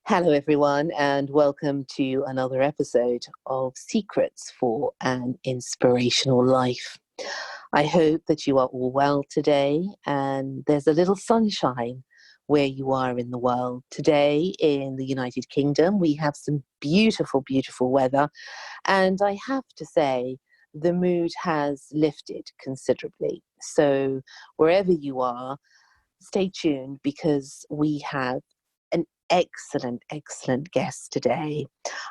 Hello, everyone, and welcome to another episode of Secrets for an Inspirational Life. I hope that you are all well today and there's a little sunshine where you are in the world. Today in the United Kingdom, we have some beautiful, beautiful weather, and I have to say, the mood has lifted considerably. So wherever you are, stay tuned because we have an excellent guest today.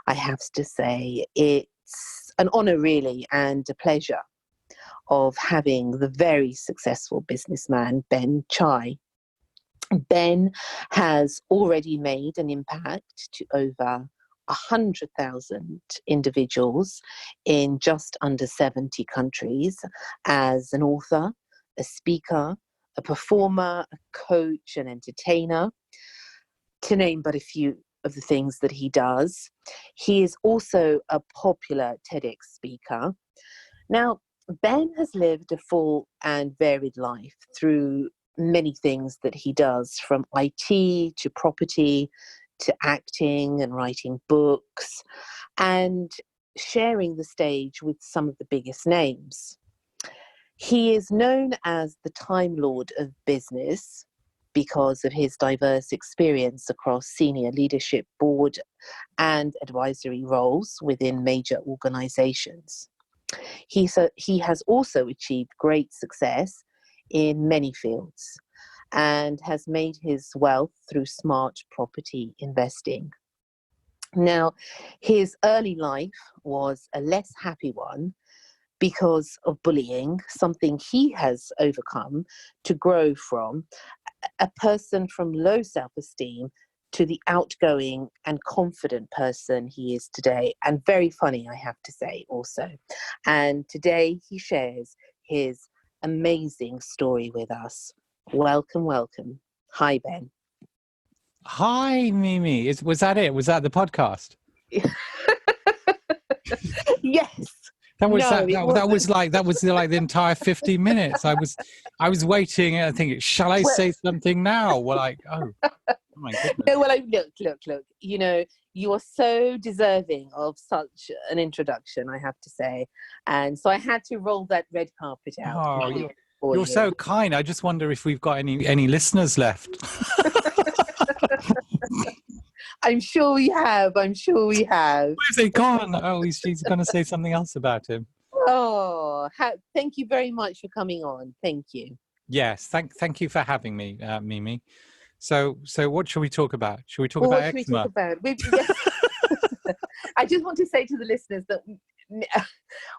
I have to say it's an honor really and a pleasure of having the very successful businessman Ben Chai. Ben has already made an impact to over 100,000 individuals in just under 70 countries as an author, a speaker, a performer, a coach, an entertainer, to name but a few of the things that he does. He is also a popular Tedx speaker. Now, Ben has lived a full and varied life through many things that he does, from IT to property to acting and writing books and sharing the stage with some of the biggest names. He is known as the Time Lord of Business because of his diverse experience across senior leadership, board and advisory roles within major organizations. He has also achieved great success in many fields and has made his wealth through smart property investing. Now, his early life was a less happy one because of bullying, something he has overcome to grow from a person from low self-esteem to the outgoing and confident person he is today, and very funny, I have to say also. And today he shares his amazing story with us. Welcome. Hi, Ben. Hi, Mimi. Was that it? Was that the podcast? Yes. That was No, that was like the entire 50 minutes. I was waiting and thinking, shall I say something now? Well, oh my goodness. No, well, look. You know, you are so deserving of such an introduction, I have to say. And so I had to roll that red carpet out. Oh, you're so kind. I just wonder if we've got any listeners left. I'm sure we have. Where have they gone? Oh, she's going to say something else about him. Oh, thank you very much for coming on. Thank you. Yes, thank you for having me, Mimi. So what should we talk about? Should we talk about eczema? I just want to say to the listeners that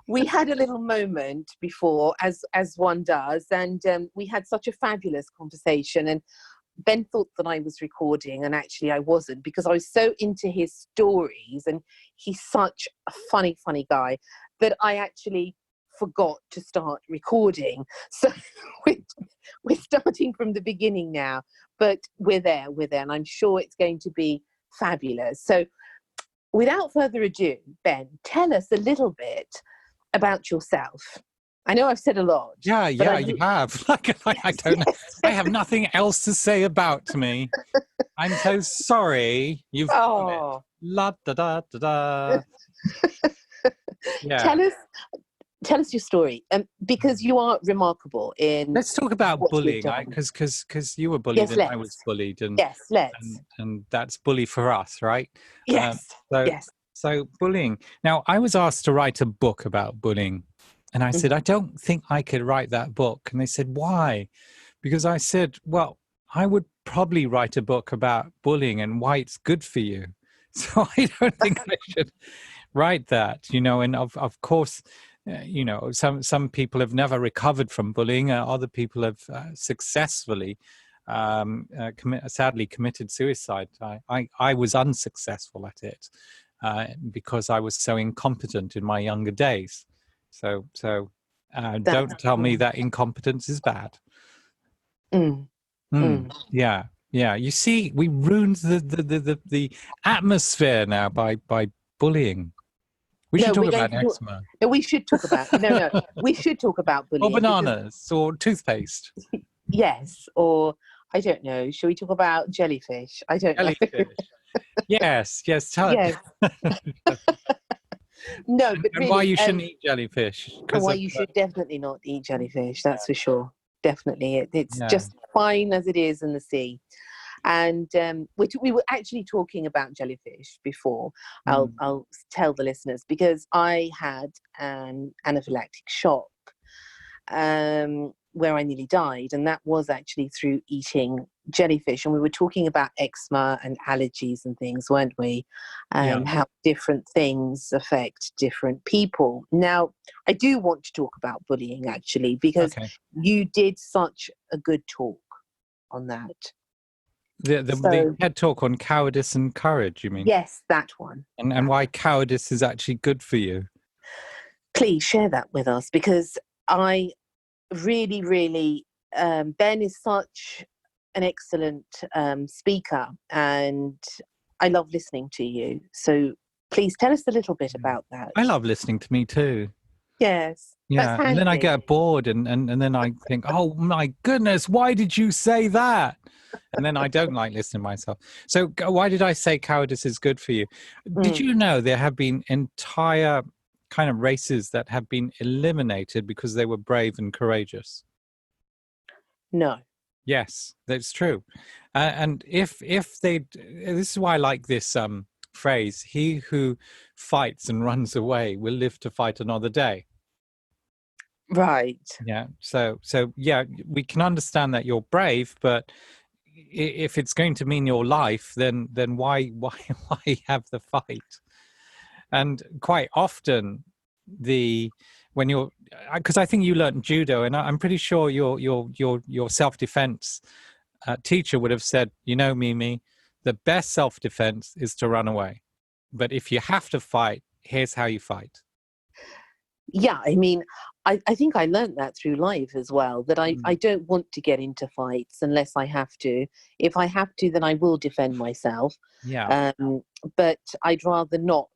we had a little moment before, as one does, and we had such a fabulous conversation. And Ben thought that I was recording, and actually I wasn't, because I was so into his stories, and he's such a funny guy that I actually forgot to start recording. So we're starting from the beginning now, but we're there, and I'm sure it's going to be fabulous. So without further ado, Ben, tell us a little bit about yourself. I know I've said a lot. Yeah, you have. I don't know. I have nothing else to say about me. I'm so sorry. You've got it. La da da da da. Yeah. Tell us your story, because you are remarkable in. Let's talk about bullying, right? Because you were bullied and I was bullied, and yes, let's. And that's bully for us, right? Yes. Yes. So bullying. Now, I was asked to write a book about bullying. And I said, I don't think I could write that book. And they said, why? Because I said, well, I would probably write a book about bullying and why it's good for you. So I don't think I should write that, and of course, some people have never recovered from bullying. Other people have successfully, sadly committed suicide. I was unsuccessful at it because I was so incompetent in my younger days. So don't tell me that incompetence is bad. Yeah. You see, we ruined the atmosphere now by bullying. We should talk about eczema. No, we should talk about. We should talk about bullying. Or bananas, or toothpaste. Yes, or I don't know. Should we talk about jellyfish? I don't know. Yes, yes. Yes. No, but And why really, you shouldn't eat jellyfish? and Because why of you should definitely not eat jellyfish, that's for sure. Definitely. It's yeah. just fine as it is in the sea. And we were actually talking about jellyfish before. I'll tell the listeners, because I had an anaphylactic shock where I nearly died, and that was actually through eating jellyfish. And we were talking about eczema and allergies and things, weren't we? Yeah. How different things affect different people. Now, I do want to talk about bullying, actually, because Okay. you did such a good talk on that. The So, TED talk on cowardice and courage, you mean? yes, that one. And why cowardice is actually good for you. Please share that with us, because I really, really, Ben is such an excellent speaker, and I love listening to you. So please tell us a little bit about that. I love listening to me too. Yes, that's Yeah. And then I handy. get bored and then I think, oh my goodness, why did you say that? And then I don't like listening to myself. So why did I say cowardice is good for you? Did you know there have been entire kind of races that have been eliminated because they were brave and courageous? No. Yes, that's true. And if they, this is why I like this phrase: "He who fights and runs away will live to fight another day." Right. Yeah. So yeah, we can understand that you're brave, but if it's going to mean your life, then why why have the fight? And quite often, when you're, because I think you learned judo, and I'm pretty sure your self-defense teacher would have said, Mimi, the best self-defense is to run away, but if you have to fight, here's how you fight. Yeah, I mean, I think I learned that through life as well, that I don't want to get into fights unless I have to. If I have to, then I will defend myself. Yeah. But I'd rather not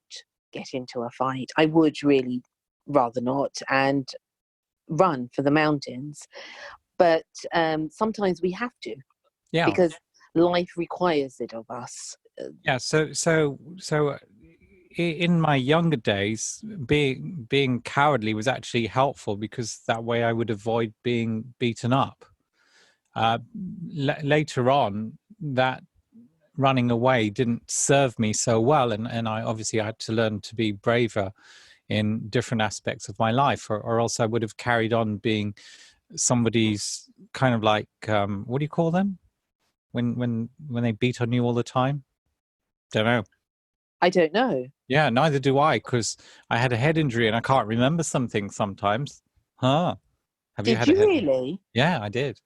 get into a fight. I would really rather not, and run for the mountains. But sometimes we have to, Yeah. because life requires it of us. Yeah. So in my younger days, being cowardly was actually helpful, because that way I would avoid being beaten up. Later on, that running away didn't serve me so well, and I obviously had to learn to be braver in different aspects of my life, or else I would have carried on being somebody's kind of like what do you call them when they beat on you all the time? Don't know. I don't know. Yeah, neither do I, because I had a head injury and I can't remember something sometimes. Huh? Have you Did had a you head? really? Yeah, I did.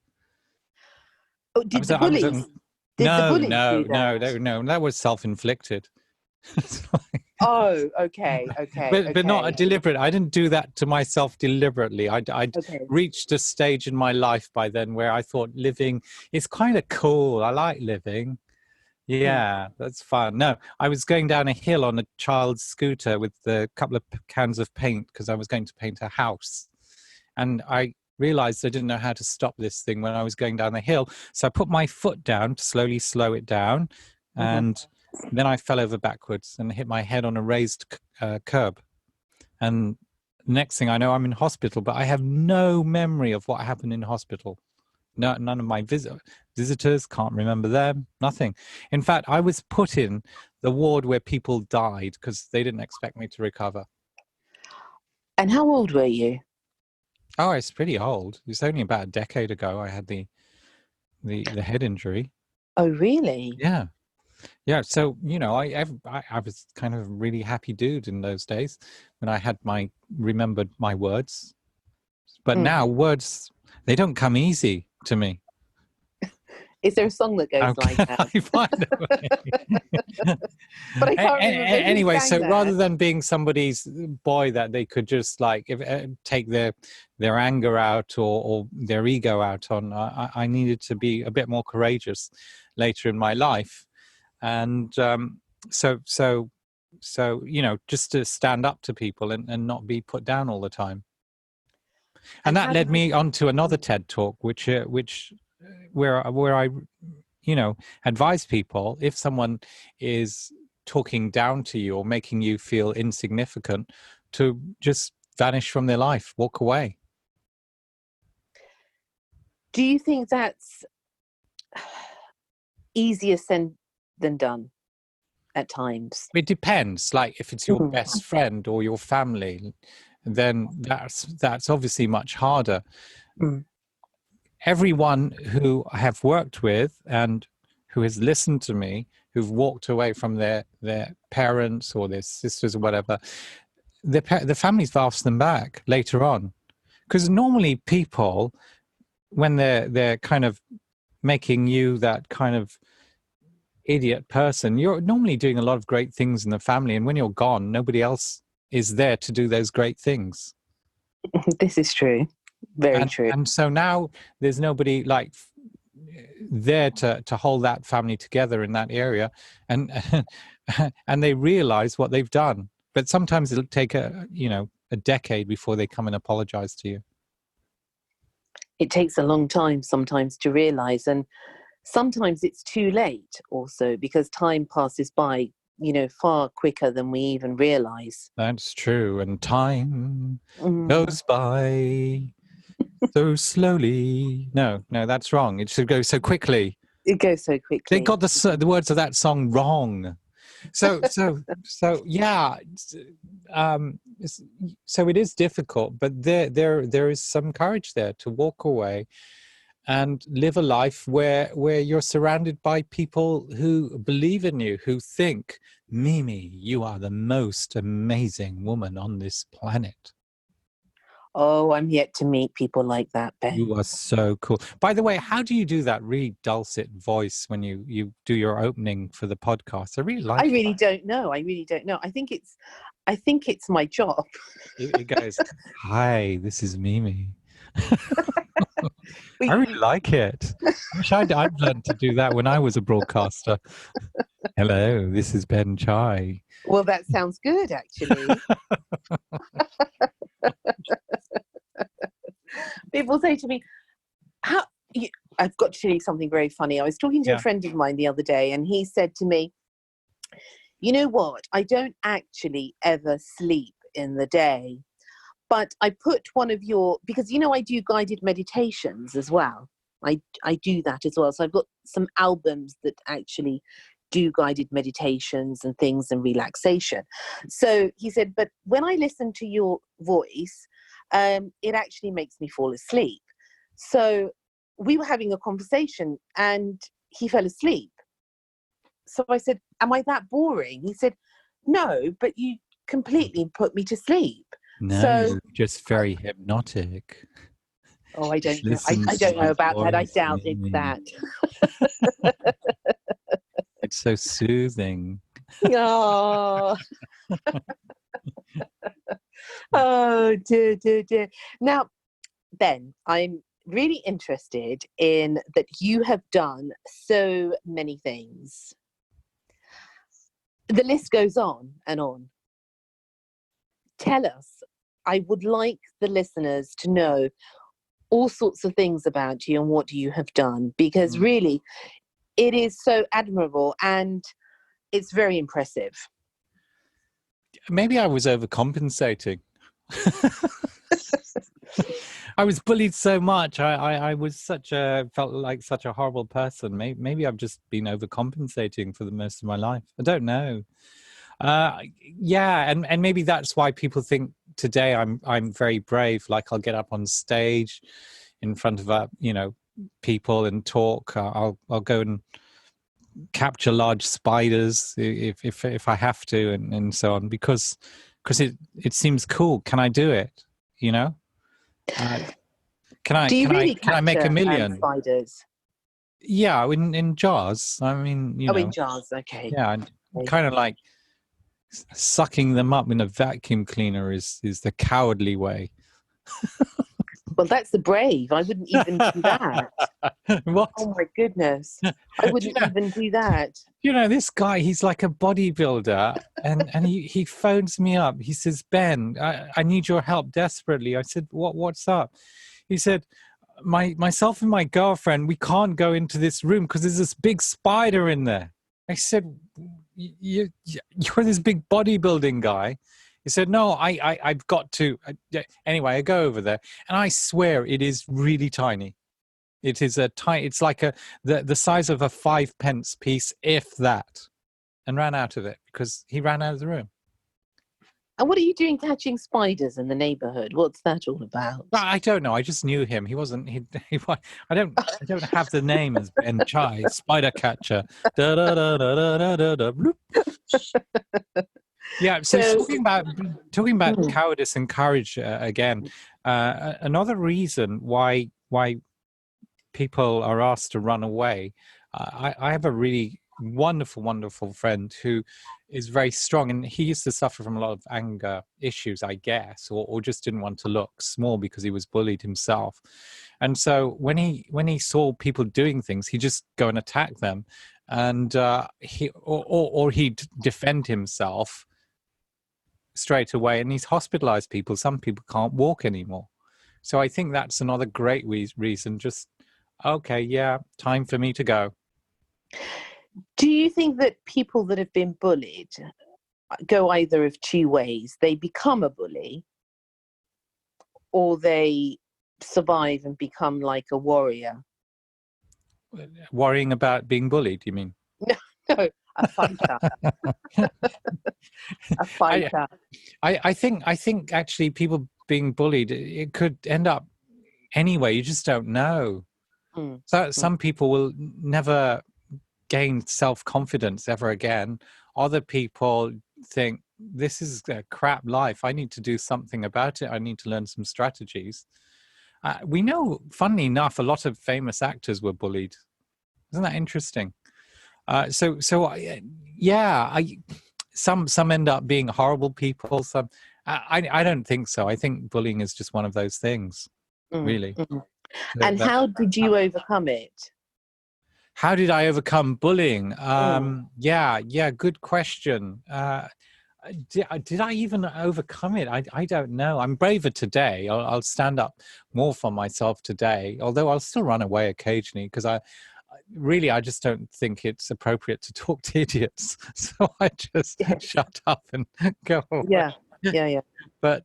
Oh, I did was. the I was. bullies? Did the No, bullies no, do no, that? no, no. That was self-inflicted. Oh, okay, okay, But not a okay, deliberate. I didn't do that to myself deliberately. I'd okay. reached a stage in my life by then where I thought living is kind of cool. I like living. Hmm. Yeah, that's fun. No, I was going down a hill on a child's scooter with a couple of cans of paint, because I was going to paint a house. And I realized I didn't know how to stop this thing when I was going down the hill. So I put my foot down to slowly slow it down. Hmm. And then I fell over backwards and hit my head on a raised curb. And next thing I know, I'm in hospital, but I have no memory of what happened in hospital. No, none of my visitors, can't remember them, nothing. In fact, I was put in the ward where people died because they didn't expect me to recover. And how old were you? Oh, it's pretty old. It's only about a decade ago I had the head injury. Oh, really? Yeah. Yeah. So, I was kind of a really happy dude in those days when I had remembered my words. But Hmm. now words, they don't come easy to me. Is there a song that goes like Okay, that? I find it. But I can't remember who Anyway, sang so rather that. than being somebody's boy that they could just like take their anger out or their ego out on, I needed to be a bit more courageous later in my life, and so just to stand up to people and not be put down all the time. And And that how led did you? me on to another TED talk, where I advise people, if someone is talking down to you or making you feel insignificant, to just vanish from their life, walk away. Do you think that's easier said than done at times? It depends. Like if it's your best friend or your family, then that's obviously much harder. Mm. Everyone who I have worked with and who has listened to me, who've walked away from their parents or their sisters or whatever, the families have asked them back later on. Because normally people, when they're kind of making you that kind of idiot person, you're normally doing a lot of great things in the family, and when you're gone, nobody else is there to do those great things. This is true. Very true. And so now there's nobody like there to hold that family together in that area, and and they realize what they've done. But sometimes it'll take a decade before they come and apologize to you. It takes a long time sometimes to realize, and sometimes it's too late also, because time passes by, far quicker than we even realize. That's true. And time goes by so slowly. No, that's wrong. It should go so quickly. It goes so quickly. They got the words of that song wrong. So yeah. So it is difficult, but there is some courage there to walk away and live a life where you're surrounded by people who believe in you, who think, Mimi, you are the most amazing woman on this planet. Oh, I'm yet to meet people like that, Ben. You are so cool. By the way, how do you do that really dulcet voice when you do your opening for the podcast? I really like it. I really don't know. I think it's my job. It goes, hi, this is Mimi. I really like it. I wish I'd learned to do that when I was a broadcaster. Hello, this is Ben Chai. Well, that sounds good, actually. People say to me, I've got to tell you something very funny. I was talking to a friend of mine the other day, and he said to me, you know what? I don't actually ever sleep in the day, but I put one of your, because, I do guided meditations as well. I do that as well. So I've got some albums that actually do guided meditations and things and relaxation. So he said, but when I listen to your voice, it actually makes me fall asleep. So we were having a conversation and he fell asleep. So I said, am I that boring? He said, no, but you completely put me to sleep. No, so, just very hypnotic. Oh, I don't know. I don't know about that. I doubt it's that. It's so soothing. Oh. Oh, dear. Now, Ben, I'm really interested in that you have done so many things. The list goes on and on. Tell us, I would like the listeners to know all sorts of things about you and what you have done, because really it is so admirable and it's very impressive. Maybe I was overcompensating. I was bullied so much. I was felt like such a horrible person. Maybe I've just been overcompensating for the most of my life. I don't know. And maybe that's why people think today I'm very brave. Like I'll get up on stage in front of people and talk. I'll go and capture large spiders if I have to, and so on, because it seems cool. Can I do it? Can I make a million spiders? Yeah, in jars. I mean, in jars. Okay. Yeah, kind of like sucking them up in a vacuum cleaner is the cowardly way. Well, that's the brave. I wouldn't even do that. What? Oh my goodness. I wouldn't even do that. This guy, he's like a bodybuilder, and he phones me up. He says, Ben, I need your help desperately. I said, what's up? He said, myself and my girlfriend, we can't go into this room because there's this big spider in there. I said, you're this big bodybuilding guy. He said, no, I've got to. Anyway, I go over there, and I swear it is really tiny. It is a tiny. It's like the size of a 5-pence piece, if that. And ran out of it because he ran out of the room. And what are you doing catching spiders in the neighborhood? What's that all about? I don't know. I just knew him. He wasn't. I don't have the name as Ben Chai, spider catcher. Da, da, da, da, da, da, da, bloop. Yeah. So talking about cowardice and courage again. Another reason why people are asked to run away. I have a really wonderful friend who is very strong, and he used to suffer from a lot of anger issues, I guess, or just didn't want to look small because he was bullied himself. And so when he saw people doing things, he'd just go and attack them, and he'd defend himself straight away. And he's hospitalized people. Some people can't walk anymore. So I think that's another great reason. Just, okay, yeah, time for me to go. Do you think that people that have been bullied go either of two ways? They become a bully, or they survive and become like a warrior? Worrying about being bullied, you mean? No, a fighter. A fighter. I think actually people being bullied, it could end up anyway. You just don't know. So some people will never gain self-confidence ever again. Other people think, this is a crap life. I need to do something about it. I need to learn some strategies. We know, funnily enough, a lot of famous actors were bullied. Isn't that interesting? Some end up being horrible people. Some, I don't think so. I think bullying is just one of those things, really. And how did you overcome it? How did I overcome bullying? Yeah, good question. Did I even overcome it? I don't know. I'm braver today. I'll stand up more for myself today, although I'll still run away occasionally because I just don't think it's appropriate to talk to idiots. So I just shut up and go away. Yeah. But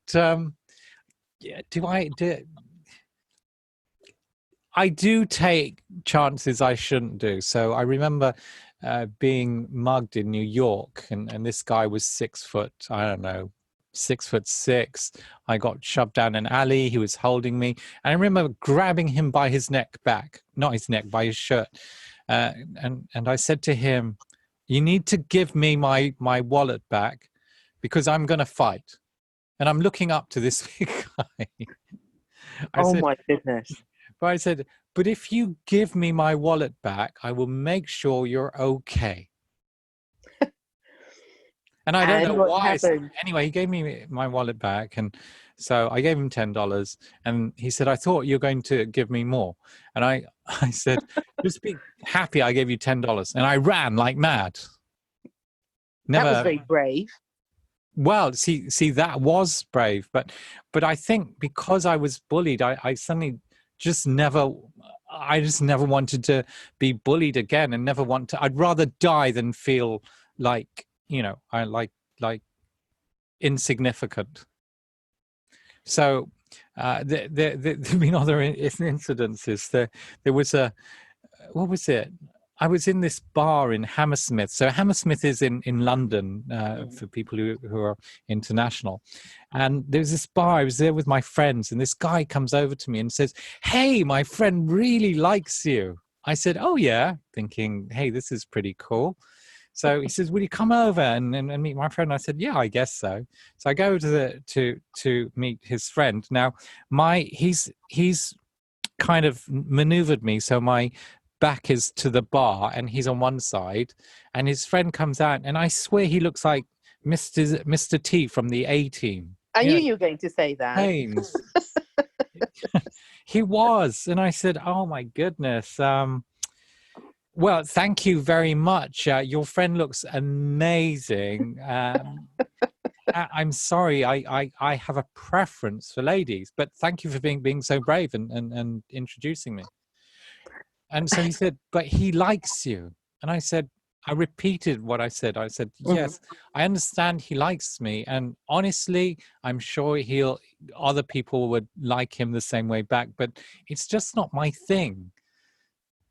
I do take chances I shouldn't do. So I remember being mugged in New York, and this guy was 6 foot, I don't know, 6'6". I got shoved down an alley. He was holding me. And I remember grabbing him by his neck back, not his neck, by his shirt. And I said to him, you need to give me my wallet back because I'm going to fight. And I'm looking up to this big guy. My goodness. But I said, but if you give me my wallet back, I will make sure you're okay. And I don't know why. Anyway, he gave me my wallet back. And so I gave him $10. And he said, I thought you were going to give me more. And I said, just be happy I gave you $10. And I ran like mad. That was very brave. Well, see, that was brave. But I think because I was bullied, I suddenly just never wanted to be bullied again, and never want to. I'd rather die than feel like, I like insignificant. So there have been other incidences. There was what was it? I was in this bar in Hammersmith. So Hammersmith is in London for people who are international. And there's this bar. I was there with my friends, and this guy comes over to me and says, hey, my friend really likes you. I said, oh, yeah, thinking, hey, this is pretty cool. So he says, will you come over and meet my friend? I said, yeah, I guess so. So I go to meet his friend. Now, he's kind of maneuvered me. So my back is to the bar and he's on one side, and his friend comes out, and I swear he looks like Mr. T from the A-Team. I knew you were going to say that. Haynes. He was. And I said, oh my goodness. Well, thank you very much. Your friend looks amazing. I'm sorry, I have a preference for ladies, but thank you for being so brave and introducing me. And so he said, but he likes you. And I said, I repeated what I said. I said, Mhm. yes, I understand he likes me. And honestly, I'm sure other people would like him the same way back, but it's just not my thing.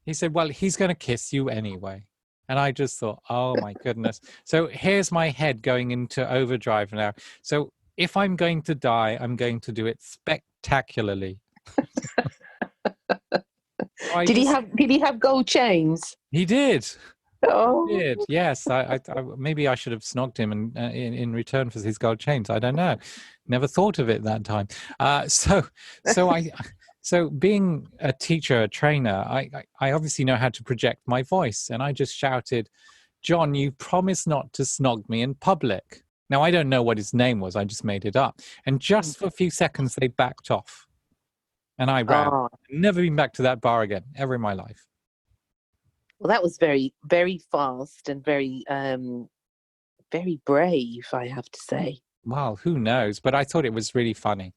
He said, well, he's going to kiss you anyway. And I just thought, oh my goodness. So here's my head going into overdrive now. So if I'm going to die, I'm going to do it spectacularly. So Did he have gold chains? he did. Oh. Did yes, I maybe I should have snogged him and in return for his gold chains. I don't know, never thought of it that time. So so being a teacher, a trainer, I obviously know how to project my voice, and I just shouted, "John, you promised not to snog me in public." Now I don't know what his name was. I just made it up, and just for a few seconds they backed off, and I ran. Oh. Never been back to that bar again ever in my life. Well, that was very, very fast and very, very brave, I have to say. Well, who knows? But I thought it was really funny.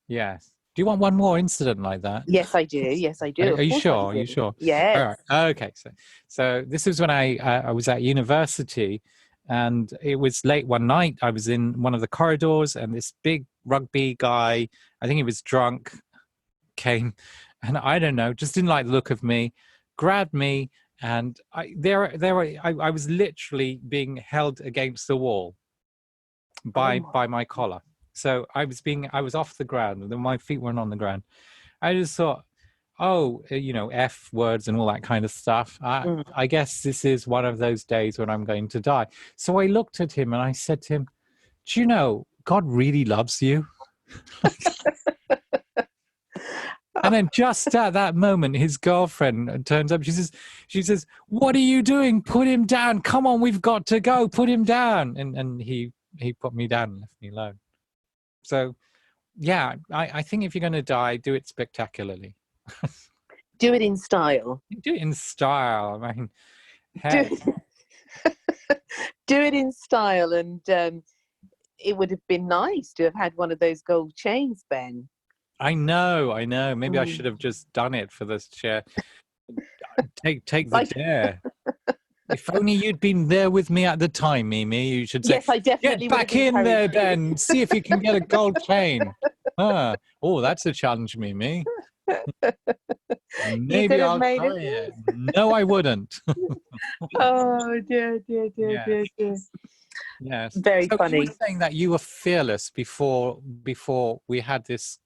Yes. Do you want one more incident like that? Yes, I do. Yes, I Are, do. are Of you course, I sure? Are you do. sure? All Yes. right. Okay. So this is when I was at university, and it was late one night. I was in one of the corridors, and this big rugby guy, I think he was drunk, came, and I don't know, just didn't like the look of me, grabbed me, and I was literally being held against the wall Oh by my. my collar. So I was off the ground, and then my feet weren't on the ground. I just thought, oh, F words and all that kind of stuff. Mm. I guess this is one of those days when I'm going to die. So I looked at him and I said to him, do you know, God really loves you? And then just at that moment, his girlfriend turns up. She says, what are you doing? Put him down. Come on, we've got to go. Put him down. And he put me down and left me alone. So yeah, I think if you're going to die, do it spectacularly. Do it in style. Do it in style. I mean, Do heck, do it in style, and it would have been nice to have had one of those gold chains, Ben. I know. Maybe I Mm. should have just done it for this chair. Take the Like, dare. If only you'd been there with me at the time, Mimi. You should say, yes, I get definitely would have back in encouraged there, you. Ben. See if you can get a gold chain. Oh, that's a challenge, Mimi. You could Maybe have I'll made try it. it. No, I wouldn't. Oh dear, dear, dear, Yes. dear, dear. Yes. Very So you funny. were saying that you were fearless before we had this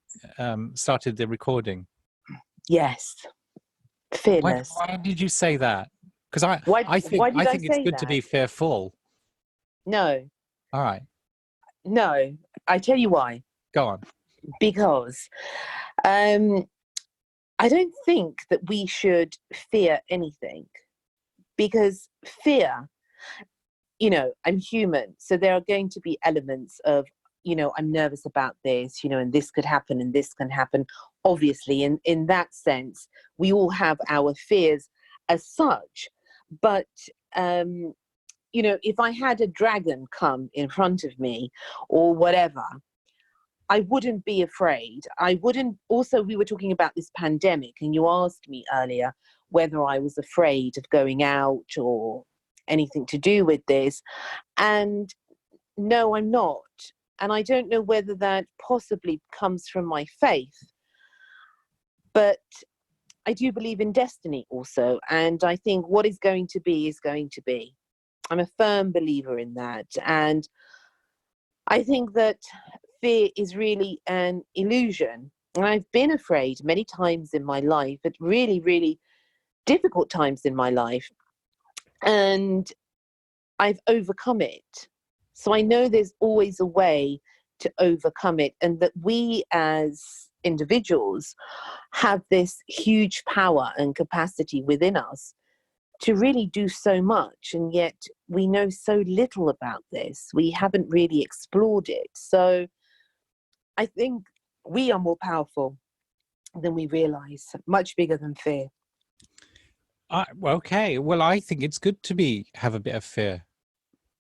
started the recording. Yes, fearless. Why did you say that? Because Why? Why I did I think it's say good to that? be fearful. No, All right, no. I tell you why. go on. Because I don't think that we should fear anything. Because fear, I'm human, so there are going to be elements of, I'm nervous about this, and this could happen and this can happen. Obviously, in that sense, we all have our fears as such. But if I had a dragon come in front of me or whatever, I wouldn't be afraid. I wouldn't. Also, we were talking about this pandemic, and you asked me earlier whether I was afraid of going out or anything to do with this. And no, I'm not. And I don't know whether that possibly comes from my faith, but I do believe in destiny also. And I think what is going to be is going to be. I'm a firm believer in that. And I think that fear is really an illusion. And I've been afraid many times in my life, at really, really difficult times in my life. And I've overcome it. So I know there's always a way to overcome it, and that we as individuals have this huge power and capacity within us to really do so much, and yet we know so little about this. We haven't really explored it. So I think we are more powerful than we realize, much bigger than fear. Okay, well, I think it's good to have a bit of fear.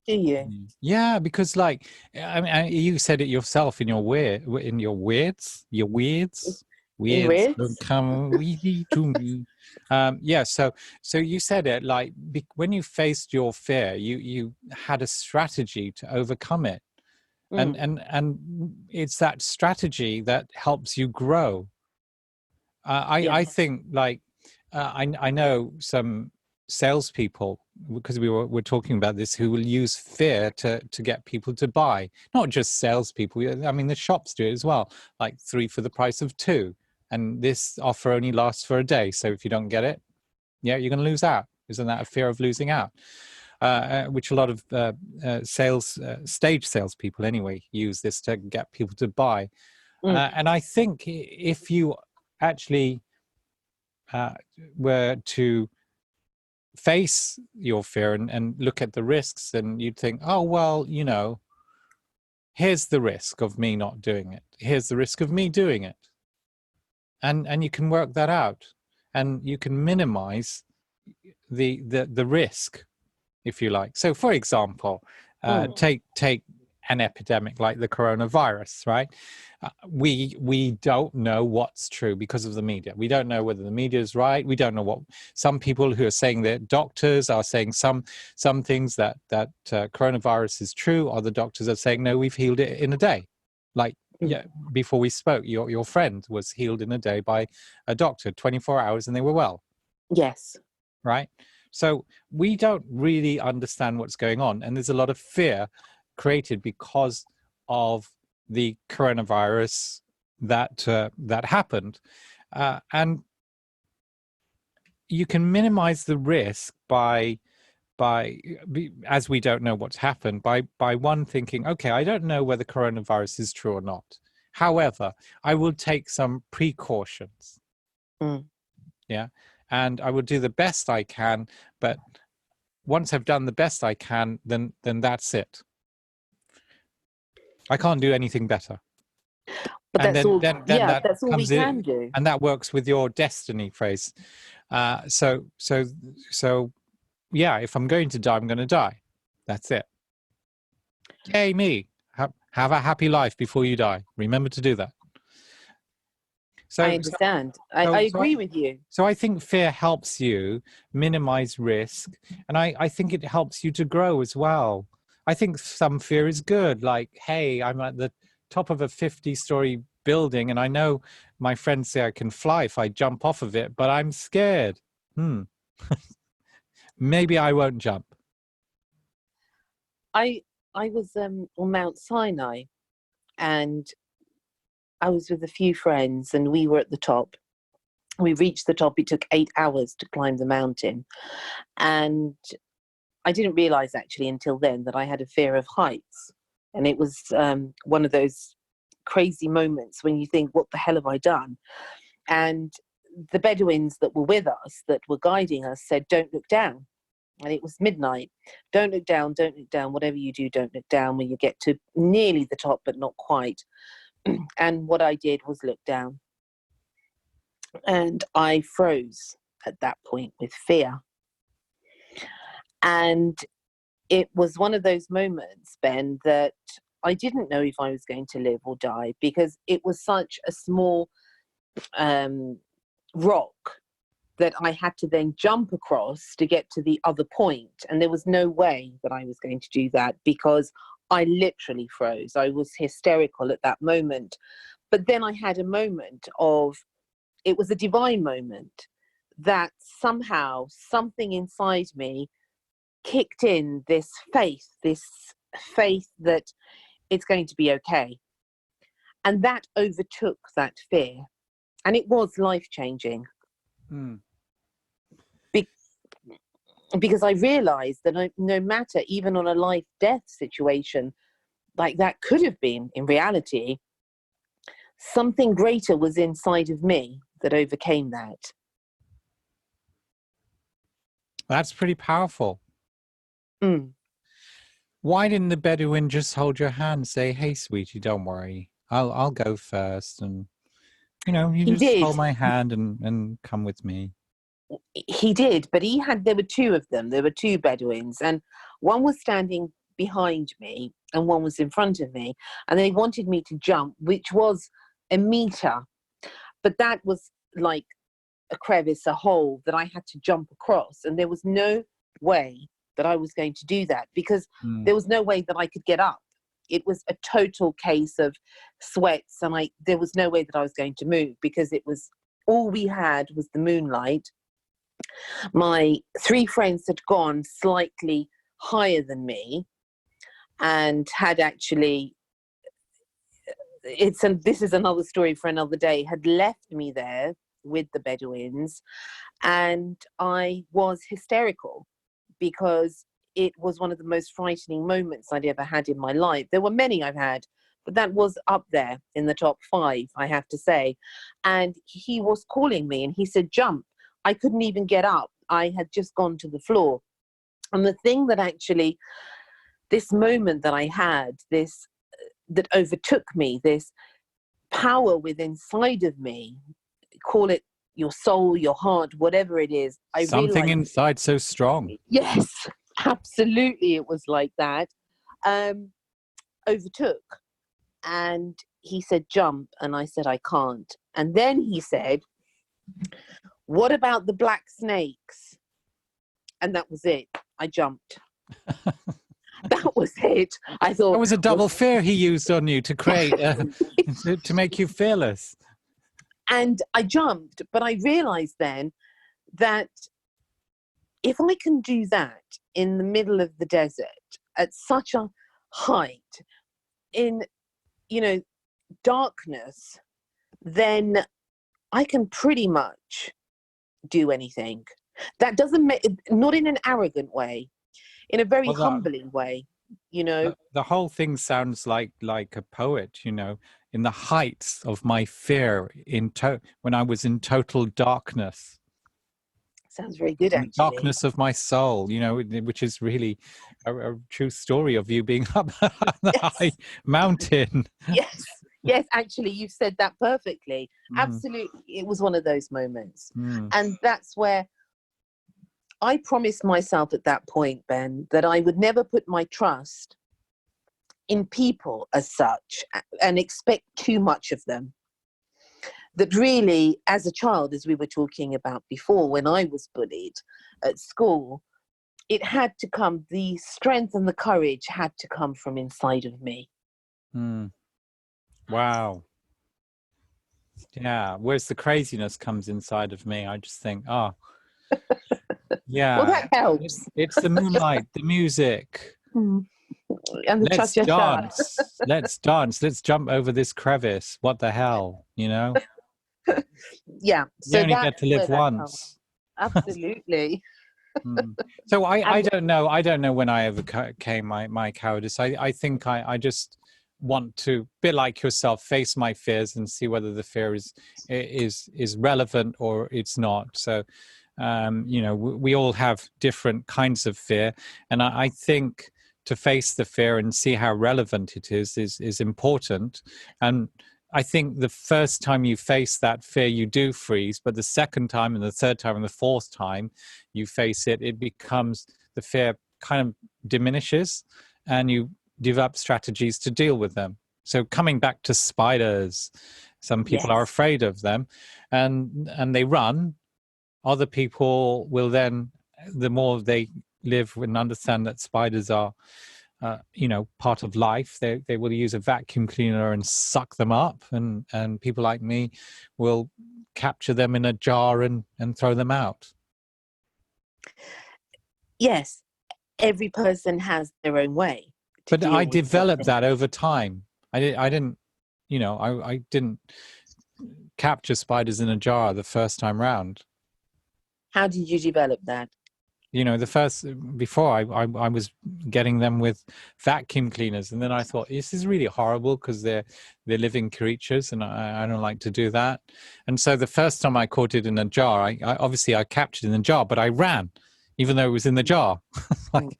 Do you? Yeah, because like, I mean, you said it yourself in your In weirds don't ribs? come easy to me. Yeah, so you said it like when you faced your fear, you had a strategy to overcome it, and Mm, it's that strategy that helps you grow. I yes. think like I know some salespeople, because we're talking about this, who will use fear to get people to buy. Not just salespeople. I mean, the shops do it as well. Like 3 for the price of 2, and this offer only lasts for a day. So if you don't get it, yeah, you're going to lose out. Isn't that a fear of losing out? Which a lot of stage salespeople anyway use this to get people to buy. Mm, And I think if you actually were to face your fear and look at the risks, and you'd think, oh, well, here's the risk of me not doing it. Here's the risk of me doing it. And you can work that out, and you can minimize the risk, if you like. So, for example, mm, take an epidemic like the coronavirus, right? We don't know what's true because of the media. We don't know whether the media is right. We don't know what some people who are saying that doctors are saying some things that coronavirus is true, or the doctors are saying no, we've healed it in a day. Like, mm. yeah, before we spoke, your friend was healed in a day by a doctor, 24 hours, and they were well. Yes. Right? So we don't really understand what's going on, and there's a lot of fear created because of the coronavirus that happened, and you can minimize the risk as we don't know what's happened, by one thinking, okay, I don't know whether coronavirus is true or not. However, I will take some precautions. Mm. Yeah. And I will do the best I can, but once I've done the best I can, then that's it. I can't do anything better. But And that's all, then yeah, that that's all we comes can in, do. and that works with your destiny phrase. So yeah, if I'm going to die, I'm going to die. That's it. Yay me. Have a happy life before you die. Remember to do that. I So understand. I agree with you. So I think fear helps you minimize risk, and I think it helps you to grow as well. I think some fear is good, like, hey, I'm at the top of a 50-story building, and I know my friends say I can fly if I jump off of it, but I'm scared. Maybe I won't jump. I was on Mount Sinai, and I was with a few friends, and we were at the top. We reached the top. It took 8 hours to climb the mountain, and I didn't realize actually until then that I had a fear of heights. And it was one of those crazy moments when you think, what the hell have I done? And the Bedouins that were with us, that were guiding us, said, don't look down. And it was midnight. Don't look down, don't look down. Whatever you do, don't look down when you get to nearly the top, but not quite. And what I did was look down. And I froze at that point with fear. And it was one of those moments, Ben, that I didn't know if I was going to live or die, because it was such a small rock that I had to then jump across to get to the other point. And there was no way that I was going to do that, because I literally froze. I was hysterical at that moment. But then I had a moment of, it was a divine moment, that somehow something inside me kicked in this faith that it's going to be okay. And that overtook that fear. And it was life-changing. Because I realized that no matter, even on a life-death situation, like that could have been, in reality, something greater was inside of me that overcame that. That's pretty powerful. Mm. Why didn't the Bedouin just hold your hand and say, hey, sweetie, don't worry. I'll go first. And, you He just did. hold my hand and come with me. He did, but there were two of them. There were two Bedouins, and one was standing behind me and one was in front of me, and they wanted me to jump, which was a meter, but that was like a crevice, a hole that I had to jump across, and there was no way that I was going to do that because there was no way that I could get up. It was a total case of sweats, and there was no way that I was going to move because it was all we had was the moonlight. My 3 friends had gone slightly higher than me and had actually, this is another story for another day, had left me there with the Bedouins, and I was hysterical because it was one of the most frightening moments I'd ever had in my life. There were many I've had, but that was up there in the top 5, I have to say. And he was calling me and he said, jump. I couldn't even get up. I had just gone to the floor. And the thing that actually, this moment that I had, that overtook me, this power within inside of me, call it your soul, your heart, whatever it is. Something inside so strong. Yes, absolutely. It was like that. Overtook. And he said, jump. And I said, I can't. And then he said, what about the black snakes? And that was it. I jumped. That was it. I thought it was a double fear he used on you to create, to make you fearless. And I jumped, but I realized then that if I can do that in the middle of the desert at such a height, in, darkness, then I can pretty much do anything. That doesn't make, not in an arrogant way, in a very humbling way, The whole thing sounds like a poet, in the heights of my fear, when I was in total darkness. Sounds very good, actually. The darkness of my soul, which is really a true story of you being up on the high mountain. Yes, actually, you've said that perfectly. Absolutely. It was one of those moments. And that's where I promised myself at that point, Ben, that I would never put my trust in people as such and expect too much of them. That really, as a child, as we were talking about before, when I was bullied at school, it had to come, the strength and the courage had to come from inside of me. Wow. Yeah, whereas the craziness comes inside of me, I just think, yeah. Well, that helps. It's the moonlight, the music. And the Let's dance. Let's dance. Let's jump over this crevice. What the hell, Yeah. You only get to live once. Absolutely. So I don't know. I don't know when I overcame my cowardice. I think I just want to, bit like yourself, face my fears and see whether the fear is relevant or it's not. So, we all have different kinds of fear, and I think to face the fear and see how relevant it is important. And I think the first time you face that fear, you do freeze, but the second time and the third time and the fourth time you face it, the fear kind of diminishes and you develop strategies to deal with them. So coming back to spiders, some people are afraid of them and they run. Other people will then, the more they live and understand that spiders are part of life, they will use a vacuum cleaner and suck them up, and people like me will capture them in a jar and throw them out. Yes, every person has their own way. But I developed that over time. I didn't capture spiders in a jar the first time round. How did you develop that? Before I was getting them with vacuum cleaners, and then I thought, this is really horrible because they're living creatures, and I don't like to do that. And so the first time I caught it in a jar, I obviously captured it in the jar, but I ran, even though it was in the jar. And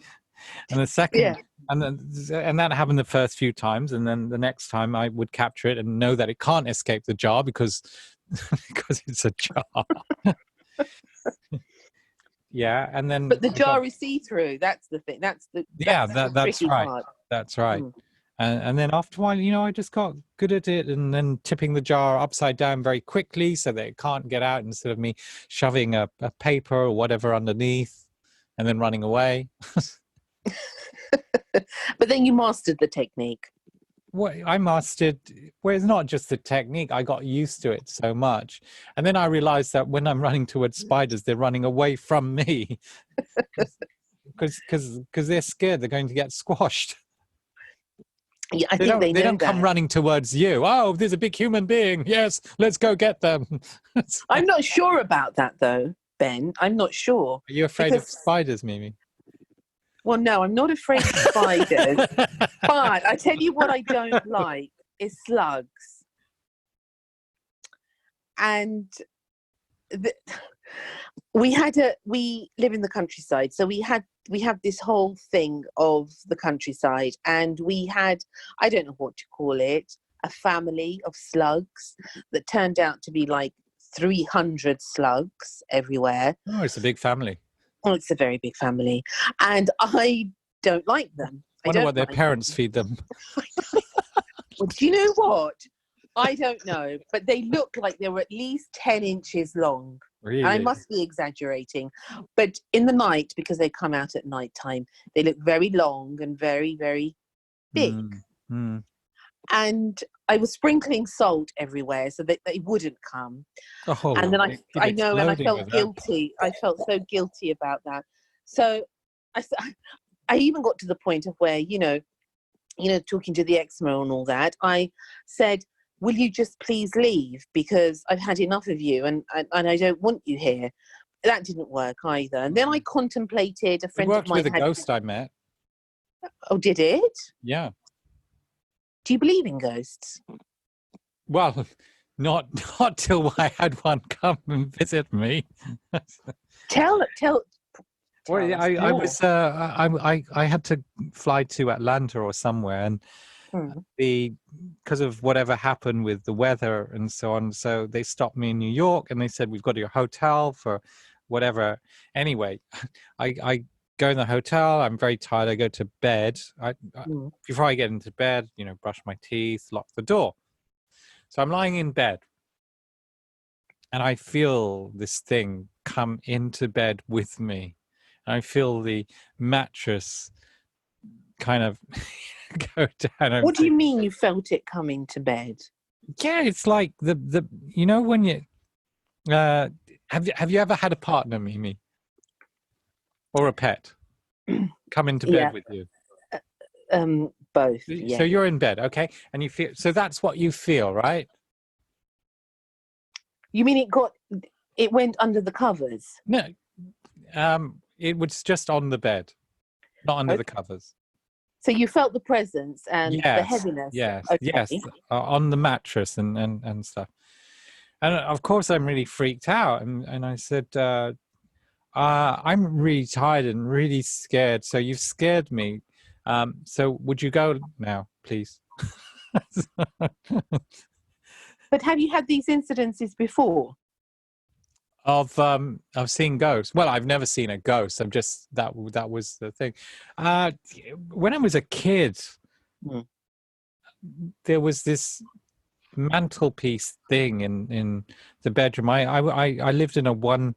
the second, and that happened the first few times, and then the next time I would capture it and know that it can't escape the jar because it's a jar. Yeah, and then But the jar is see-through. That's the thing. That's the that's tricky right. part. That's right. And then after a while, I just got good at it, and then tipping the jar upside down very quickly so that it can't get out, instead of me shoving a paper or whatever underneath and then running away. But then you mastered the technique. Well, I mastered, well, it's not just the technique. I got used to it so much. And then I realized that when I'm running towards spiders, they're running away from me because they're scared they're going to get squashed. Yeah, I think they know don't come running towards you. Oh, there's a big human being. Yes, let's go get them. I'm not sure about that, though, Ben. I'm not sure. Are you afraid of spiders, Mimi? Well, no, I'm not afraid of spiders. But I tell you what I don't like is slugs. And we live in the countryside, so we have this whole thing of the countryside, and we had, I don't know what to call it, a family of slugs that turned out to be like 300 slugs everywhere. Oh, it's a big family. Oh, it's a very big family, and I don't like them. I wonder what their parents feed them. Well, do you know what? I don't know, but they look like they were at least 10 inches long. Really? I must be exaggerating. But in the night, because they come out at night time, they look very long and very, very big. And I was sprinkling salt everywhere so that they wouldn't come. Oh, and then I know, and I felt guilty. I felt so guilty about that. So I even got to the point of where, talking to the eczema and all that, I said, will you just please leave? Because I've had enough of you and I don't want you here. That didn't work either. And then I contemplated, a friend of mine with a ghost I met. Oh, did it? Yeah. Do you believe in ghosts? Well, not till I had one come and visit me. Tell Well, I had to fly to Atlanta or somewhere, and because of whatever happened with the weather and so on, so they stopped me in New York and they said, we've got your hotel for whatever. Anyway, I go in the hotel. I'm very tired. I go to bed. Before I get into bed, brush my teeth, lock the door. So I'm lying in bed, and I feel this thing come into bed with me. I feel the mattress kind of go down. What do you mean you felt it coming to bed? Yeah, it's like the when you have you ever had a partner, Mimi, or a pet come into bed with you? Both. Yeah. So you're in bed, okay, and you feel, so that's what you feel, right? You mean it went under the covers? No, it was just on the bed, not under the covers. So you felt the presence and the heaviness. Yes, okay. yes, on the mattress and stuff. And of course, I'm really freaked out, and I said, I'm really tired and really scared. So you've scared me. So would you go now, please? But have you had these incidences before? Of seeing ghosts. Well, I've never seen a ghost. I'm just that was the thing. When I was a kid, there was this mantelpiece thing in the bedroom. I lived in a one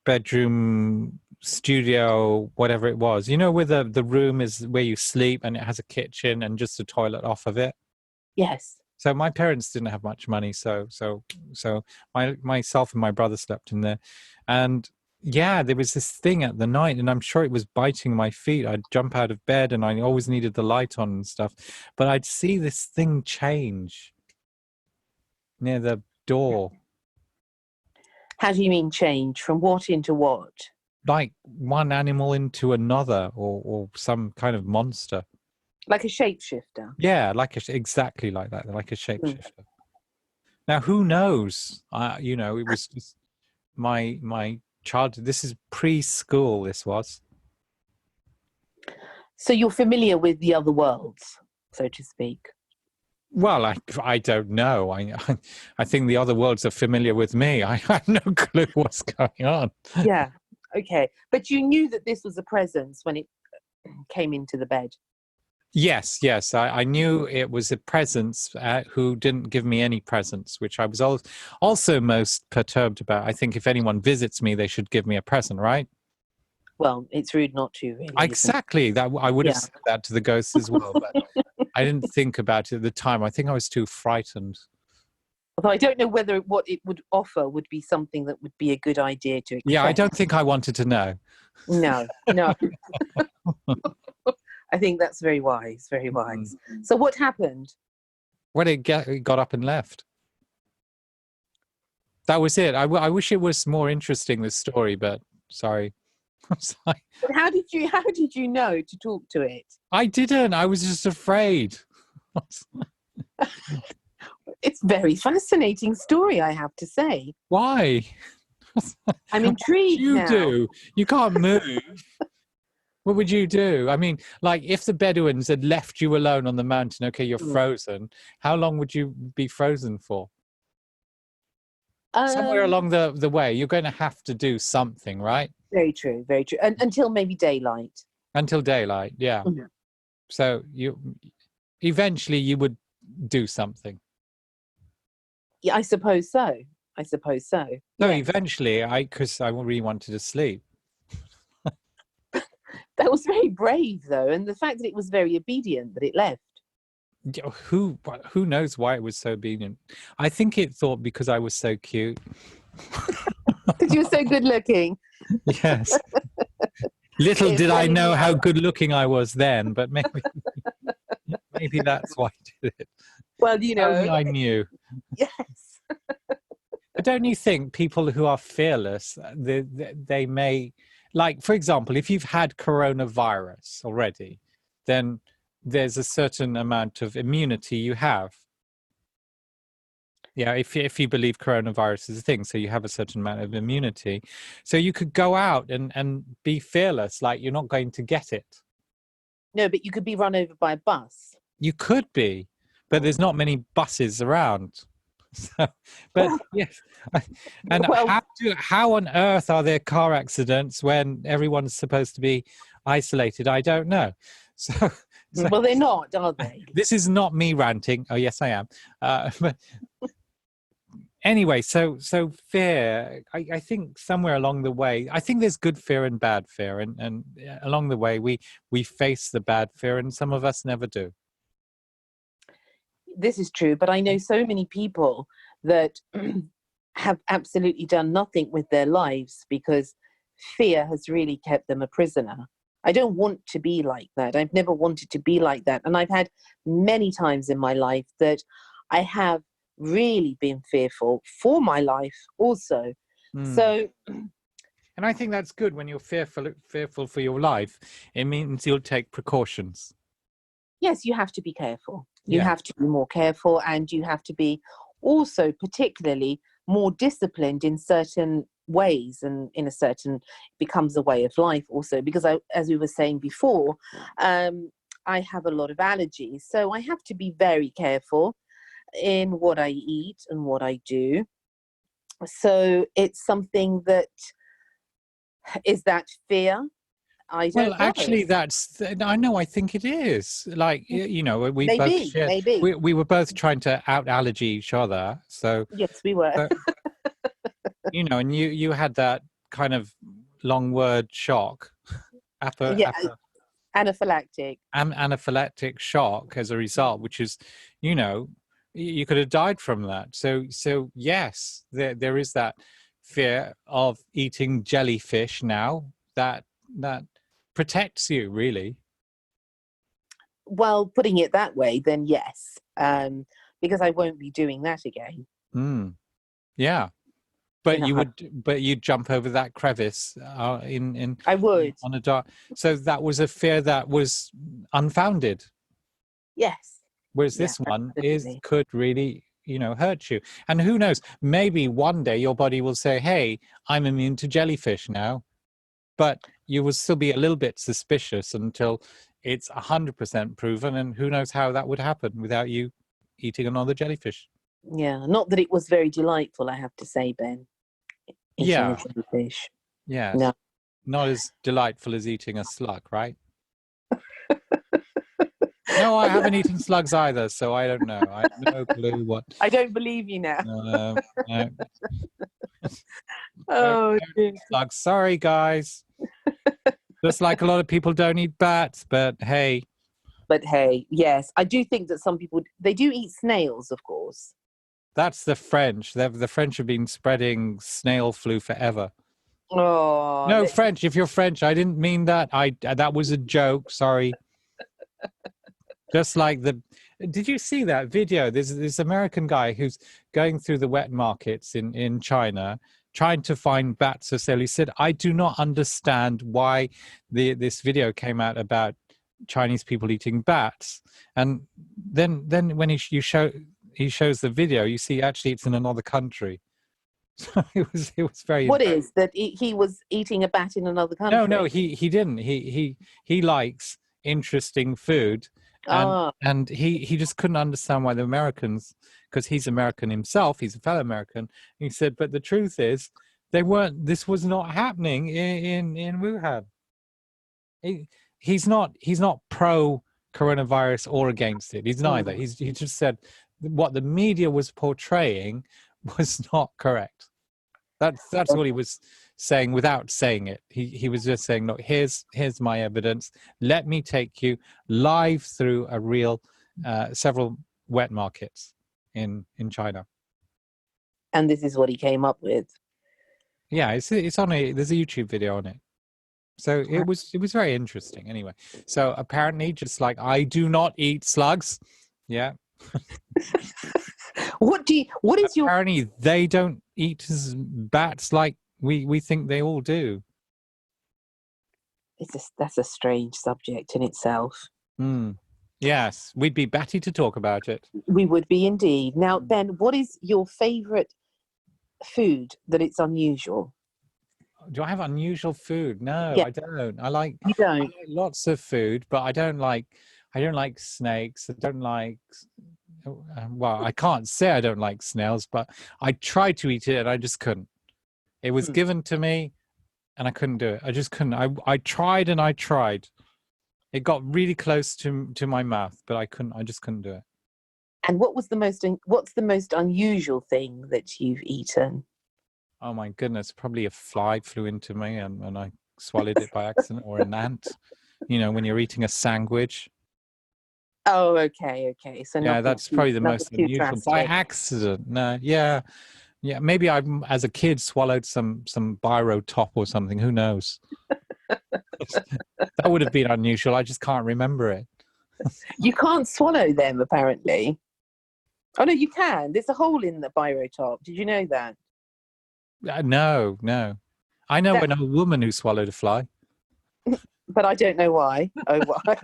bedroom studio, whatever it was. Where the room is where you sleep, and it has a kitchen and just a toilet off of it. Yes. So my parents didn't have much money, so myself and my brother slept in there, and there was this thing at the night, and I'm sure it was biting my feet. I'd jump out of bed, and I always needed the light on and stuff, but I'd see this thing change near the door. How do you mean change? From what into what? Like one animal into another, or some kind of monster. Like a shapeshifter? Yeah, exactly like that, like a shapeshifter. Now, who knows? It was just my childhood. This is preschool, this was. So you're familiar with the other worlds, so to speak? Well, I don't know. I think the other worlds are familiar with me. I have no clue what's going on. Yeah. Okay. But you knew that this was a presence when it came into the bed. Yes. I knew it was a presence who didn't give me any presents, which I was also most perturbed about. I think if anyone visits me, they should give me a present, right? Well, it's rude not to, really, isn't it? Exactly. That I would have Yeah. said that to the ghosts as well, but I didn't think about it at the time. I think I was too frightened. Although I don't know whether what it would offer would be something that would be a good idea to Yeah, I accept. don't think I wanted to know. No. I think that's very wise, very wise. So what happened? When it got up and left. That was it. I wish it was more interesting, this story, but sorry. I'm sorry. But how did you know to talk to it? I didn't. I was just afraid. It's a very fascinating story, I have to say. Why? I'm intrigued What would you now. do? You can't move. What would you do? I mean, like if the Bedouins had left you alone on the mountain, okay, you're frozen. How long would you be frozen for? Somewhere along the way, you're going to have to do something, right? Very true, very true. Until maybe daylight. Until daylight, yeah. Mhm. So eventually you would do something. Yeah, I suppose so. No, Yes. eventually, because I really wanted to sleep. That was very brave, though, and the fact that it was very obedient that it left. Who knows why it was so obedient? I think it thought because I was so cute. Because you were so good looking. Yes. Little did I know how good looking I was then, but maybe that's why I did it. Well, you know. Only I knew. Yes. But don't you think people who are fearless, they may, like, for example, if you've had coronavirus already, then there's a certain amount of immunity you have. Yeah, if you believe coronavirus is a thing, so you have a certain amount of immunity. So you could go out and be fearless, like you're not going to get it. No, but you could be run over by a bus. You could be, but there's not many buses around. So, but yes, and Well, how on earth are there car accidents when everyone's supposed to be isolated? I don't know. So well, they're not, are they? this is not me ranting. Oh yes, I am. But anyway, so fear. I think somewhere along the way, I think there's good fear and bad fear, and along the way we face the bad fear, and some of us never do. This is true, but I know so many people that have absolutely done nothing with their lives because fear has really kept them a prisoner. I don't want to be like that. I've never wanted to be like that. And I've had many times in my life that I have really been fearful for my life also. So, and I think that's good when you're fearful for your life. It means you'll take precautions. yes, you have to be careful. You Yeah. have to be more careful, and you have to be also particularly more disciplined in certain ways, and in a certain becomes a way of life also, because as we were saying before, I have a lot of allergies, so I have to be very careful in what I eat and what I do. So it's something that is that fear. I don't know. Actually, I know. I think it is. Like we both shared. Maybe. We were both trying to out allergy each other. So Yes, we were. And you had that kind of long word shock, anaphylactic shock as a result, which is, you could have died from that. So yes, there is that fear of eating jellyfish now that protects you, really. Well, putting it that way, then yes, because I won't be doing that again. Yeah, but you'd jump over that crevice I would on a dark. So that was a fear that was unfounded. Yes. Whereas this one could really, hurt you. And who knows? Maybe one day your body will say, "Hey, I'm immune to jellyfish now," but you will still be a little bit suspicious until it's 100% proven. And who knows how that would happen without you eating another jellyfish. Yeah, not that it was very delightful, I have to say, Ben. Eating a jellyfish. Yes. No. not as delightful as eating a slug, right? No, I haven't eaten slugs either, so I don't know. I have no clue what. I don't believe you now. No. Oh, dear. Slugs. Sorry, guys. Just like a lot of people don't eat bats, but hey. But hey, yes, I do think that some people, they do eat snails, of course. That's the French. The French have been spreading snail flu forever. Oh, No, French. If you're French, I didn't mean that. That was a joke. Sorry. Just like did you see that video? There's this American guy who's going through the wet markets in China, trying to find bats for sale. He said, I do not understand why this video came out about Chinese people eating bats. And then when he shows the video, you see actually it's in another country. So it was very. What is that? He was eating a bat in another country? No, he didn't. He likes interesting food. And he just couldn't understand why the Americans, because he's American himself, he's a fellow American. He said, but the truth is, this was not happening in Wuhan. He's not pro coronavirus or against it. He's neither. He just said what the media was portraying was not correct. That's what he was saying without saying it. He was just saying, look, here's my evidence. Let me take you live through a real several wet markets in China. And this is what he came up with. Yeah, it's on there's a YouTube video on it. So it was very interesting anyway. So apparently, just like I do not eat slugs. Yeah. Apparently they don't eat bats like we think they all do. That's a strange subject in itself. Yes, we'd be batty to talk about it. We would be indeed. Now, Ben, what is your favourite food that it's unusual? Do I have unusual food? No, yeah. I don't. You don't? I like lots of food, but I don't like snakes. I don't like. Well, I can't say I don't like snails, but I tried to eat it and I just couldn't. It was given to me and I couldn't do it. I just couldn't. I tried and I tried. It got really close to my mouth, but I just couldn't do it. And what's the most unusual thing that you've eaten? Oh my goodness, probably a fly flew into me and I swallowed it by accident, or an ant. You know, when you're eating a sandwich. Oh, okay. So yeah, that's probably the most unusual. By accident. No, yeah. Maybe I, as a kid, swallowed some biro top or something. Who knows? That would have been unusual. I just can't remember it. You can't swallow them, apparently. Oh no, you can. There's a hole in the biro top. Did you know that? No. I know a woman who swallowed a fly. But I don't know why. Oh, why?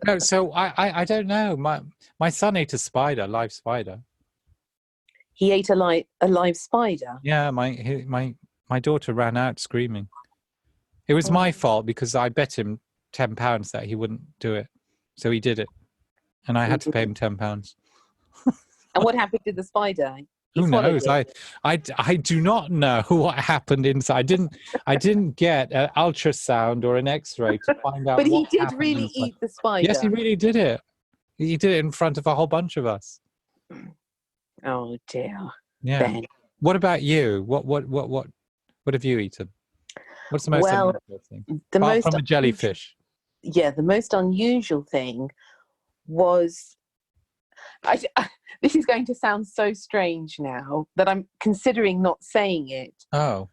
No, so I don't know. My son ate a live spider. He ate a live spider? Yeah, my daughter ran out screaming. It was my fault because I bet him £10 that he wouldn't do it. So he did it. And I had to pay him £10. And what happened to the spider? Who knows? I do not know what happened inside. I didn't get an ultrasound or an X-ray to find out. But he did really eat the spider. Yes, he really did it. He did it in front of a whole bunch of us. Oh dear. Yeah. Ben. What about you? What have you eaten? What's the most unusual thing? Apart from a jellyfish. Yeah, the most unusual thing was. This is going to sound so strange now that I'm considering not saying it. Oh.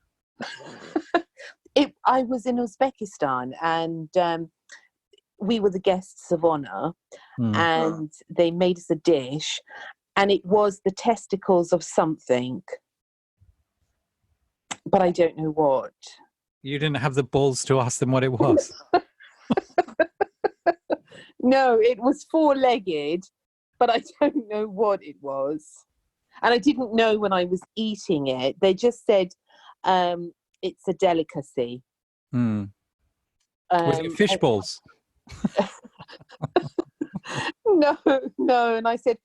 I was in Uzbekistan and we were the guests of honor and they made us a dish and it was the testicles of something. But I don't know what. You didn't have the balls to ask them what it was? No, it was four-legged. But I don't know what it was. And I didn't know when I was eating it. They just said it's a delicacy. Was it fish balls? No. And I said,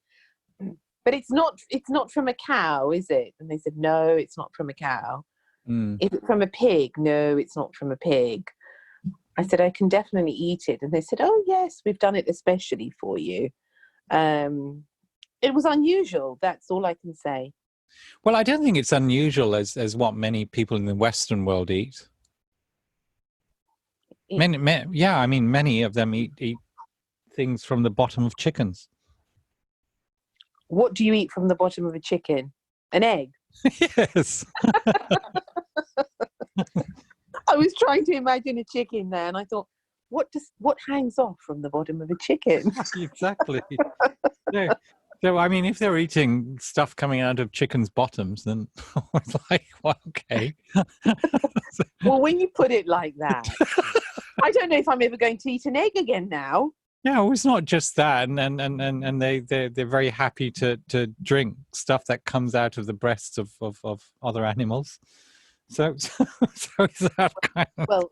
but it's not from a cow, is it? And they said, no, it's not from a cow. Mm. Is it from a pig? No, it's not from a pig. I said, I can definitely eat it. And they said, oh, yes, we've done it especially for you. It was unusual. That's all I can say. Well, I don't think it's unusual as what many people in the Western world eat. Yeah, I mean, many of them eat things from the bottom of chickens. What do you eat from the bottom of a chicken? An egg? Yes. I was trying to imagine a chicken there, and I thought, what hangs off from the bottom of a chicken? Exactly. So, I mean, if they're eating stuff coming out of chickens' bottoms, then it's like, well, okay. Well, when you put it like that, I don't know if I'm ever going to eat an egg again now. Yeah, well, it's not just that, and they're very happy to drink stuff that comes out of the breasts of other animals. So is that kind of... Well,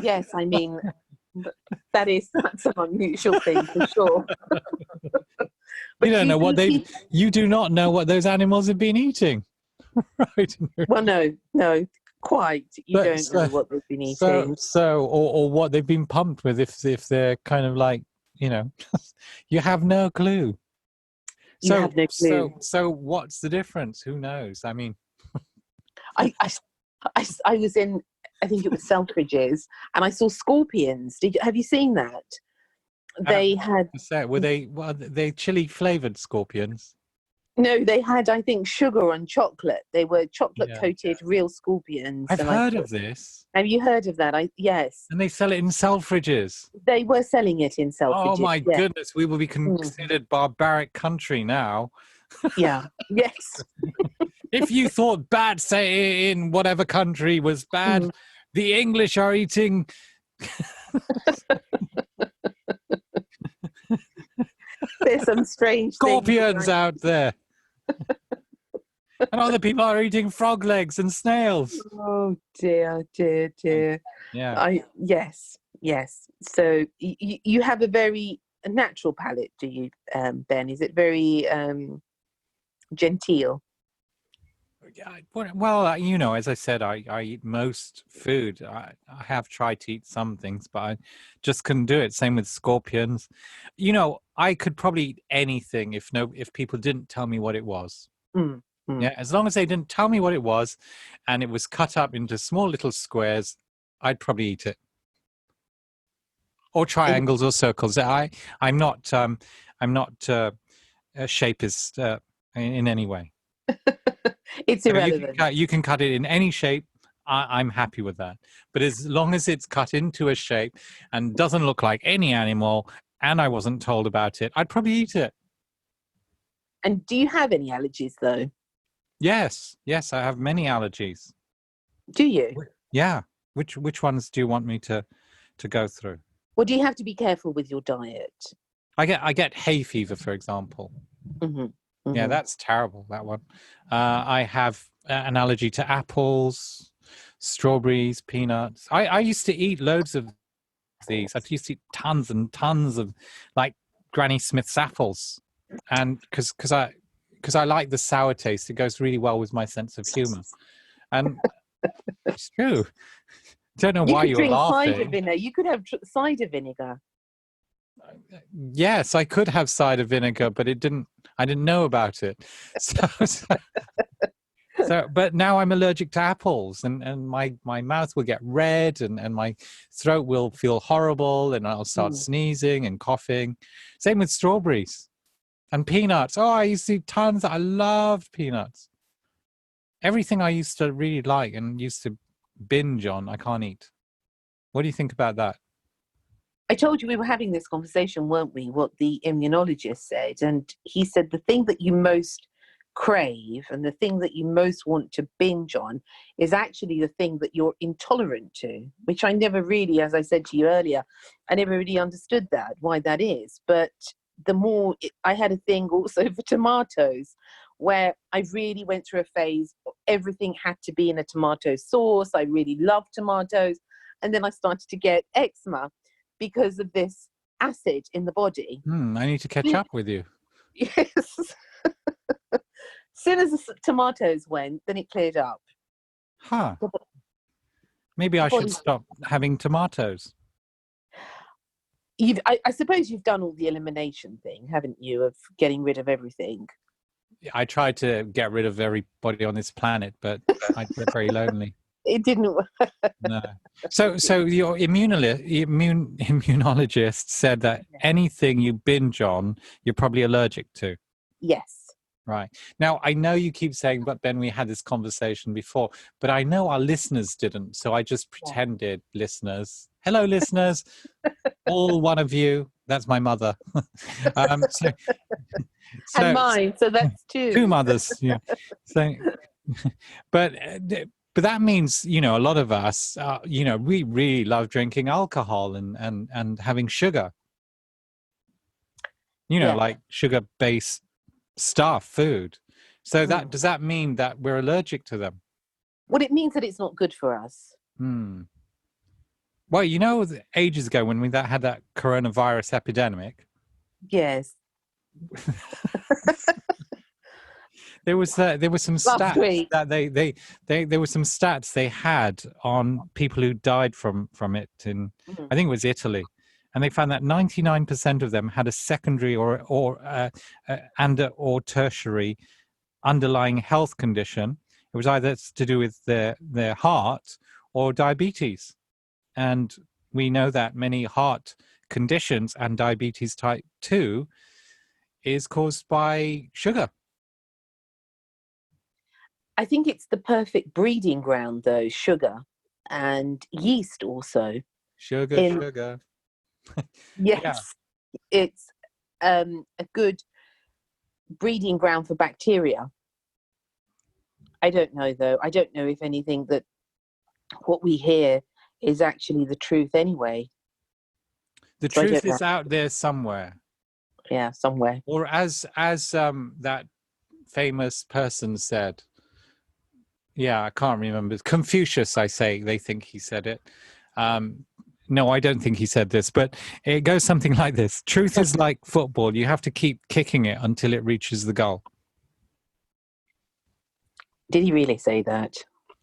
yes, I mean, that's an unusual thing for sure. But you don't know what you do not know what those animals have been eating, right? Well, no, quite. You don't know what they've been eating. Or what they've been pumped with if they're kind of like, you have no clue. You have no clue. So what's the difference? Who knows? I mean, I was in, I think it was Selfridges, and I saw scorpions. Have you seen that? They had. Were they chili flavored scorpions? No, they had, I think, sugar on chocolate. They were chocolate coated real scorpions. I've heard of this. Have you heard of that? Yes. And they sell it in Selfridges. They were selling it in Selfridges. Oh my goodness, we will be considered barbaric country now. Yeah. Yes. If you thought bats in whatever country was bad, the English are eating. There's some strange scorpions out there. And other people are eating frog legs and snails. Oh dear. Yeah. Yes. So you have a very natural palate, do you, Ben? Is it very genteel? Well, as I said, I eat most food. I have tried to eat some things, but I just couldn't do it. Same with scorpions. I could probably eat anything if people didn't tell me what it was. Yeah, as long as they didn't tell me what it was, and it was cut up into small little squares, I'd probably eat it. Or triangles or circles. I'm not a shapist in any way. It's irrelevant. You can cut it in any shape. I'm happy with that. But as long as it's cut into a shape and doesn't look like any animal, and I wasn't told about it, I'd probably eat it. And do you have any allergies, though? Yes, I have many allergies. Do you? Yeah. Which ones do you want me to go through? Well, do you have to be careful with your diet? I get hay fever, for example. Yeah, that's terrible, that one. I have an allergy to apples, strawberries, peanuts. I used to eat loads of these. I used to eat tons and tons of like Granny Smith's apples, and because I like the sour taste, it goes really well with my sense of humor. And it's true. Don't know why you're laughing. Cider vinegar. You could have cider vinegar. Yes, I could have cider vinegar, but I didn't know about it. So but now I'm allergic to apples, and my mouth will get red, and my throat will feel horrible, and I'll start sneezing and coughing. Same with strawberries and peanuts. Oh, I used to eat tons. I loved peanuts. Everything I used to really like and used to binge on, I can't eat. What do you think about that? I told you we were having this conversation, weren't we? What the immunologist said. And he said the thing that you most crave and the thing that you most want to binge on is actually the thing that you're intolerant to, which I never really, as I said to you earlier, I never really understood that, why that is. But the more, I had a thing also for tomatoes, where I really went through a phase of everything had to be in a tomato sauce. I really loved tomatoes. And then I started to get eczema because of this acid in the body. I need to catch up with you. Yes. As soon as the tomatoes went, then it cleared up. Huh. The, Maybe the I should body. stop having tomatoes. I suppose you've done all the elimination thing, haven't you, of getting rid of everything? I tried to get rid of everybody on this planet, but I get very lonely. It didn't work. No. So your immunologist said that anything you binge on, you're probably allergic to. Yes. Right. Now, I know you keep saying, but Ben, we had this conversation before, but I know our listeners didn't. So I just pretended, listeners. Hello, listeners. All one of you. That's my mother. So, And mine, so that's two mothers. Yeah. So, but that means, you know, a lot of us, you know, we really love drinking alcohol and having sugar. You know, like sugar-based stuff, food. So that does that mean that we're allergic to them? Well, it means that it's not good for us. Well, you know, ages ago when we had that coronavirus epidemic. Yes. There were some stats that there were some stats they had on people who died from it in I think it was Italy, and they found that 99% of them had a secondary or tertiary underlying health condition. It was either to do with their heart or diabetes, and we know that many heart conditions and diabetes type 2 is caused by sugar. I think it's the perfect breeding ground, though, sugar and yeast also. Sugar. Yes, it's a good breeding ground for bacteria. I don't know, though. I don't know if anything that what we hear is actually the truth anyway. The truth is out there somewhere. Yeah, somewhere. Or as that famous person said, I can't remember. Confucius, they think he said it. No, I don't think he said this, but it goes something like this. Truth is like football. You have to keep kicking it until it reaches the goal. Did he really say that?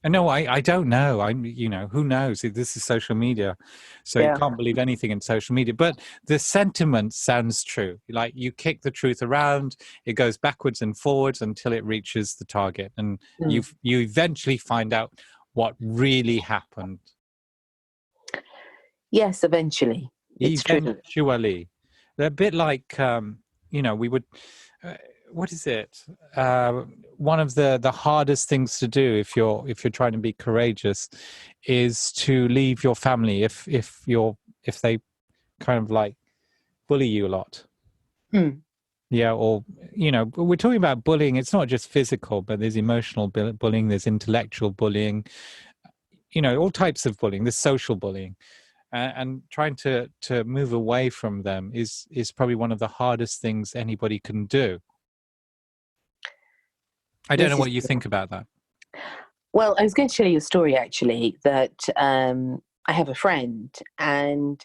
No, I don't know. You know, who knows? This is social media, so you can't believe anything in social media. But the sentiment sounds true. Like you kick the truth around, it goes backwards and forwards until it reaches the target, and you eventually find out what really happened. Yes, eventually. It's Eventually, true. They're a bit like you know, we would. What is it? One of the hardest things to do if you're trying to be courageous is to leave your family if they kind of like bully you a lot. Yeah, or you know, we're talking about bullying. It's not just physical, but there's emotional bullying, there's intellectual bullying. You know, all types of bullying. There's social bullying. And trying to move away from them is probably one of the hardest things anybody can do. I don't know what you think about that. Well, I was going to tell you a story, actually, that I have a friend, and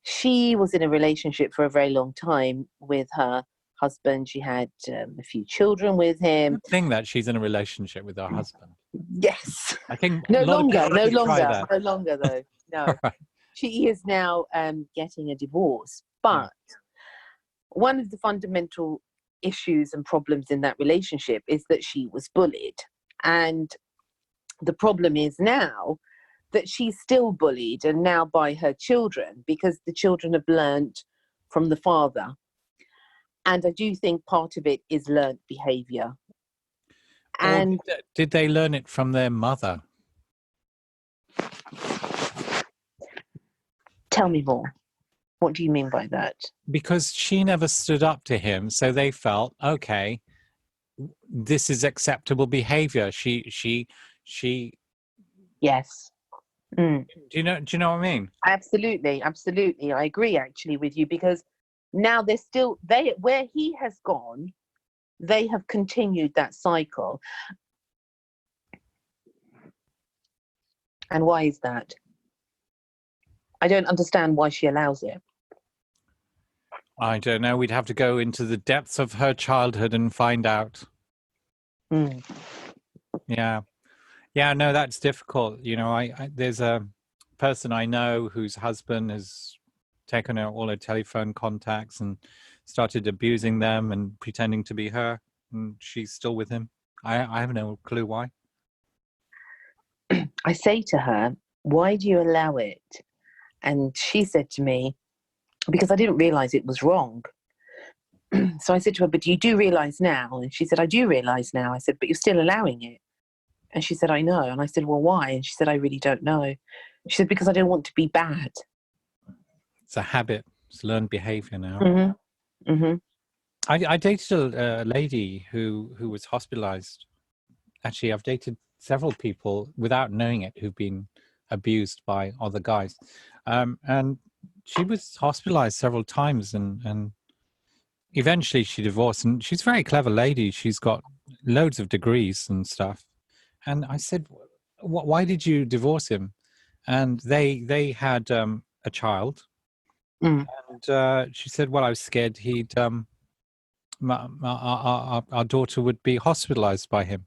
she was in a relationship for a very long time with her husband. She had a few children with him. Good thing that she's in a relationship with her husband. Yes. I think no longer though. No. Right. She is now getting a divorce. But one of the fundamental issues and problems in that relationship is that she was bullied. And the problem is now that she's still bullied, and now by her children, because the children have learnt from the father. And I do think part of it is learnt behaviour. And did they learn it from their mother? Tell me more. What do you mean by that? Because she never stood up to him, so they felt, okay, this is acceptable behavior. She Yes. Do you know what I mean? Absolutely. I agree actually with you, because now where he has gone, they have continued that cycle. And why is that? I don't understand why she allows it. I don't know. We'd have to go into the depths of her childhood and find out. Yeah. Yeah, no, that's difficult. You know, there's a person I know whose husband has taken all her telephone contacts and started abusing them and pretending to be her, and she's still with him. I have no clue why. I say to her, why do you allow it? And she said to me, because I didn't realize it was wrong. So I said to her, but you do realize now? And she said, I do realize now. I said, but you're still allowing it. And she said, I know. And I said, well, why? And she said, I really don't know. She said, because I don't want to be bad. It's a habit. It's learned behavior now. Mm-hmm. Mm-hmm. I dated a lady who was hospitalized. Actually, I've dated several people without knowing it who've been abused by other guys. And she was hospitalized several times, and eventually she divorced. And she's a very clever lady. She's got loads of degrees and stuff. And I said, why did you divorce him? And they had a child. Mm. And she said, well, I was scared our daughter would be hospitalized by him.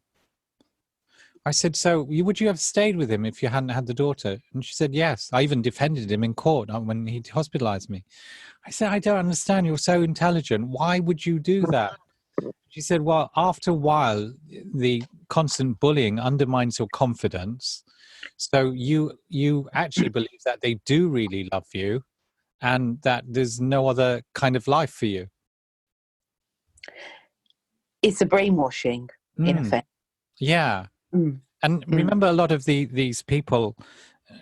I said, so would you have stayed with him if you hadn't had the daughter? And she said, yes. I even defended him in court when he hospitalized me. I said, I don't understand. You're so intelligent. Why would you do that? She said, well, after a while, the constant bullying undermines your confidence. So you actually believe that they do really love you and that there's no other kind of life for you. It's a brainwashing, in effect. Yeah. Mm. And remember, a lot of these people,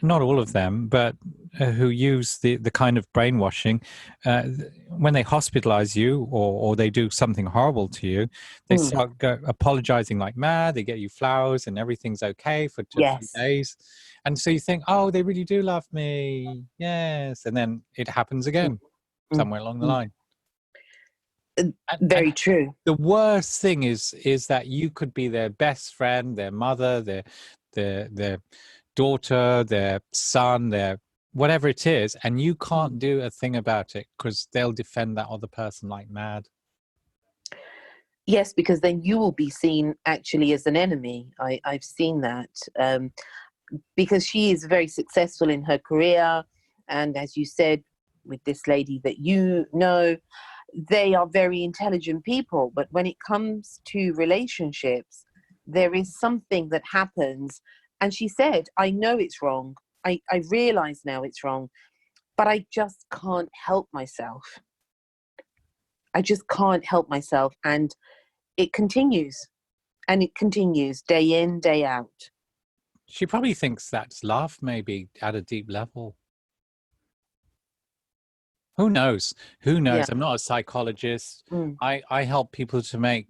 not all of them, but who use the kind of brainwashing, when they hospitalize you or they do something horrible to you, they start apologizing like mad. They get you flowers and everything's okay for 2 or 3 days. And so you think, oh, they really do love me. Yes. And then it happens again somewhere along the line. Very true. The worst thing is that you could be their best friend, their mother, their daughter, their son, their whatever it is, and you can't do a thing about it because they'll defend that other person like mad. Yes, because then you will be seen actually as an enemy. I've seen that, because she is very successful in her career, and as you said, with this lady that you know, they are very intelligent people, but when it comes to relationships, there is something that happens. And she said, I know it's wrong. I realize now it's wrong, but I just can't help myself. I just can't help myself. And it continues, and it continues day in, day out. She probably thinks that's love, maybe at a deep level. Who knows? Who knows? Yeah. I'm not a psychologist. I help people to make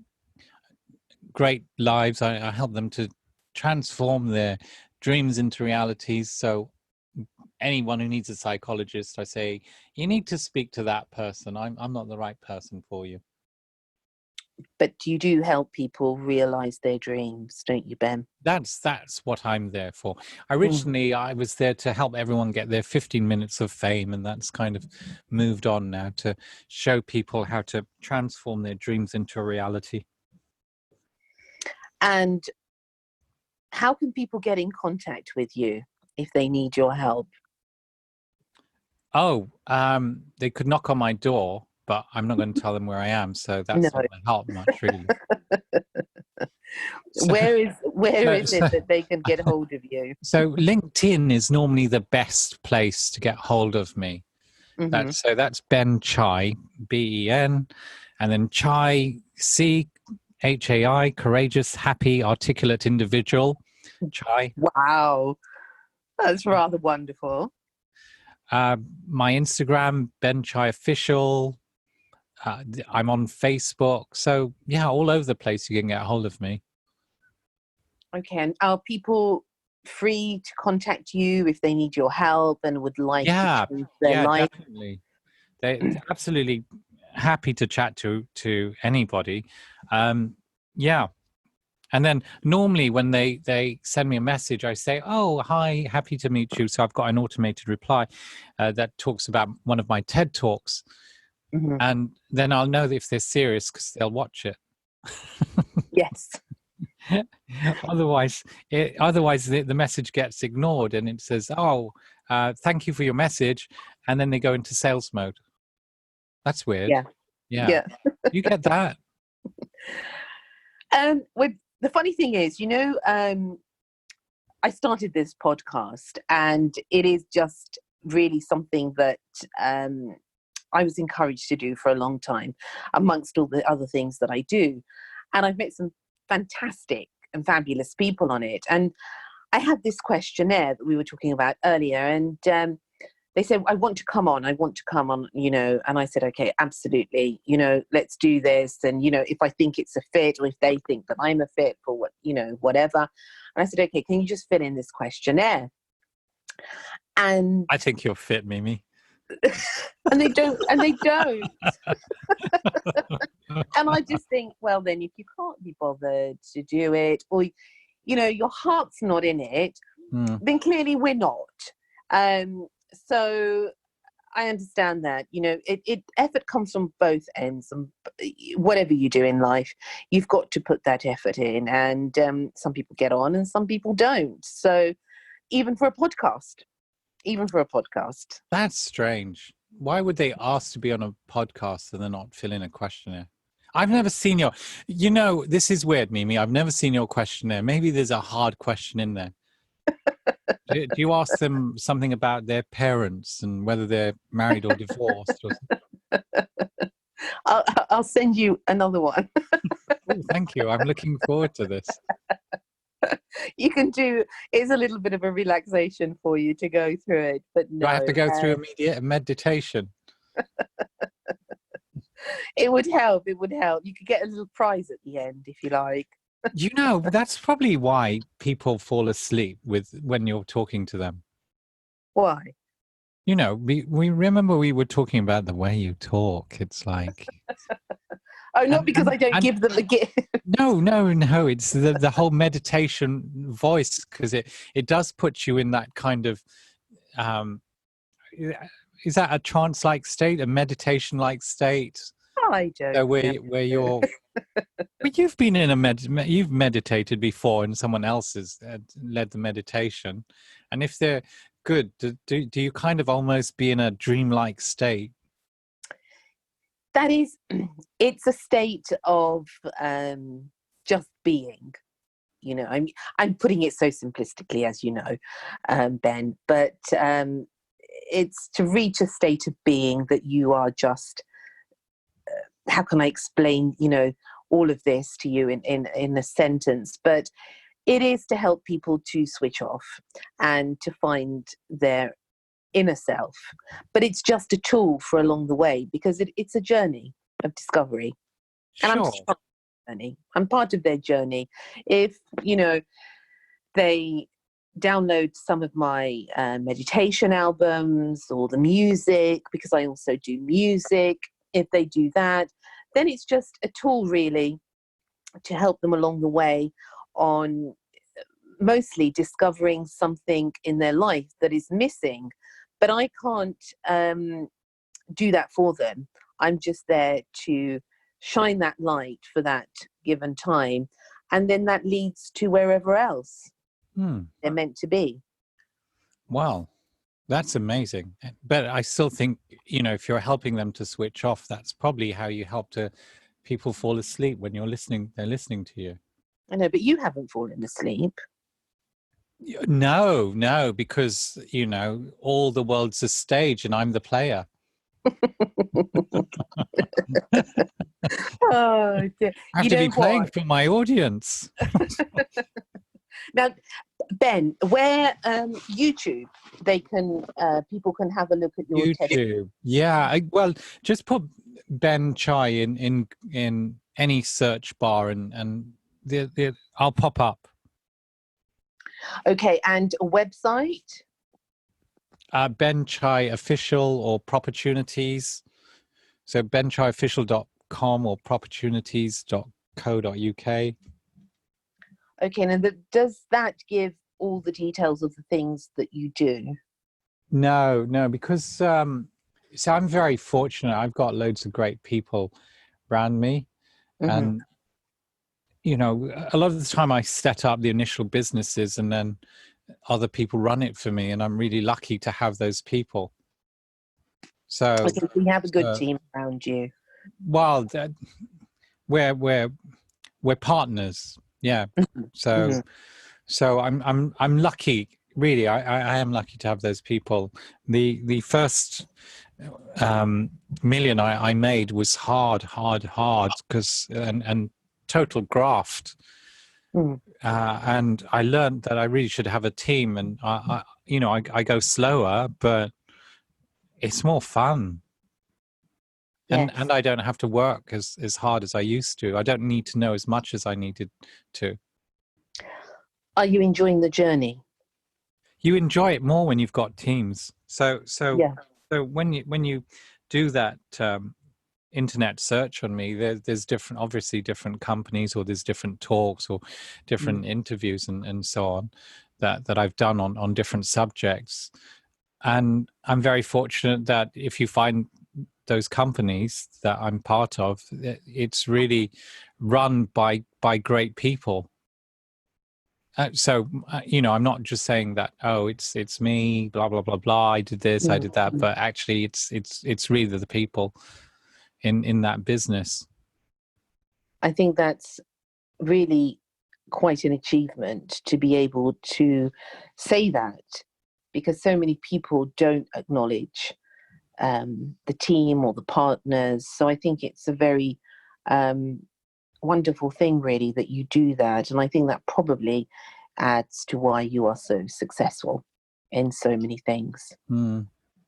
great lives. I help them to transform their dreams into realities. So anyone who needs a psychologist, I say, you need to speak to that person. I'm not the right person for you. But you do help people realize their dreams, don't you, Ben? That's what I'm there for. Originally, I was there to help everyone get their 15 minutes of fame, and that's kind of moved on now to show people how to transform their dreams into a reality. And how can people get in contact with you if they need your help? Oh, they could knock on my door, but I'm not going to tell them where I am, so that's not going to help much, really. Where is it that they can get hold of you? So LinkedIn is normally the best place to get hold of me. That's Ben Chai, Ben, and then Chai, Chai, courageous, happy, articulate individual. Chai. Wow, that's rather wonderful. My Instagram, Ben Chai Official. I'm on Facebook. So yeah, all over the place you can get a hold of me. Okay, and are people free to contact you if they need your help and would like to change their life? Definitely. They're absolutely happy to chat to anybody. Yeah. And then normally when they send me a message, I say, oh, hi, happy to meet you. So I've got an automated reply that talks about one of my TED Talks. And then I'll know if they're serious because they'll watch it. Yes. Otherwise, the message gets ignored, and it says, "Oh, thank you for your message," and then they go into sales mode. That's weird. Yeah. Yeah, Yeah. you get that. With the funny thing is, I started this podcast, and it is just really something that I was encouraged to do for a long time, amongst all the other things that I do. And I've met some fantastic and fabulous people on it. And I had this questionnaire that we were talking about earlier, and they said, I want to come on, and I said, okay, absolutely, let's do this. And, if I think it's a fit, or if they think that I'm a fit for what, whatever. And I said, okay, can you just fill in this questionnaire? And I think you're fit, Mimi. and they don't. And I just think, well, then if you can't be bothered to do it, or, your heart's not in it, then clearly we're not. So I understand that, effort comes from both ends, and whatever you do in life, you've got to put that effort in. And some people get on and some people don't. So even for a podcast. That's strange. Why would they ask to be on a podcast and then not fill in a questionnaire? I've never seen this is weird, Mimi. I've never seen your questionnaire. Maybe there's a hard question in there. Do you ask them something about their parents and whether they're married or divorced? Or I'll send you another one. Oh, thank you. I'm looking forward to this. You can it's a little bit of a relaxation for you to go through it, but no. Do I have to go through immediate meditation? It would help. You could get a little prize at the end if you like. That's probably why people fall asleep when you're talking to them. Why? We remember we were talking about the way you talk. It's like... Oh, not because I don't give them the gift. No. It's the whole meditation voice, because it does put you in that kind of... is that a trance-like state, a meditation-like state? I don't know. Where you're... But you've been in you've meditated before, and someone else has led the meditation. And if they're good, do you kind of almost be in a dreamlike state? That is, it's a state of just being. I'm putting it so simplistically, as you know, Ben, but it's to reach a state of being that you are just... how can I explain, all of this to you in a sentence? But it is to help people to switch off and to find their inner self. But it's just a tool for along the way, because it's a journey of discovery. And Sure. I'm part of their journey. If, they download some of my meditation albums or the music, because I also do music, if they do that, then it's just a tool really to help them along the way on mostly discovering something in their life that is missing. But I can't do that for them. I'm just there to shine that light for that given time, and then that leads to wherever else they're meant to be. Wow. That's amazing. But I still think, if you're helping them to switch off, that's probably how you help people fall asleep when they're listening to you. I know, but you haven't fallen asleep. No, because, all the world's a stage and I'm the player. Oh, dear. I have to be playing for my audience. Now, Ben, where YouTube, people can have a look at your YouTube. Yeah, well, just put Ben Chai in any search bar, and I'll pop up. Okay, and a website? Ben Chai Official or Propportunities. So benchaiofficial.com or propportunities.co.uk. Okay, and does that give all the details of the things that you do? No, because so I'm very fortunate. I've got loads of great people around me, and you know, a lot of the time I set up the initial businesses and then other people run it for me, and I'm really lucky to have those people. So, Okay, we have a good team around you. Well, we're partners, yeah. So I'm lucky, really. I am lucky to have those people. The first million I made was hard because and total graft. And I learned that I really should have a team, and I go slower, but it's more fun. Yes. And I don't have to work as hard as I used to. I don't need to know as much as I needed to. Are you enjoying the journey? You enjoy it more when you've got teams. So Yeah. when you do that internet search on me, there's obviously different companies, or there's different talks or different interviews and so on that I've done on different subjects. And I'm very fortunate that if you find those companies that I'm part of, it's really run by great people. So I'm not just saying that, oh, it's me, blah blah blah blah, I did this, I did that, but actually it's really the people in that business. I think that's really quite an achievement to be able to say that, because so many people don't acknowledge the team or the partners. So I think it's a very wonderful thing, really, that you do that. And I think that probably adds to why you are so successful in so many things.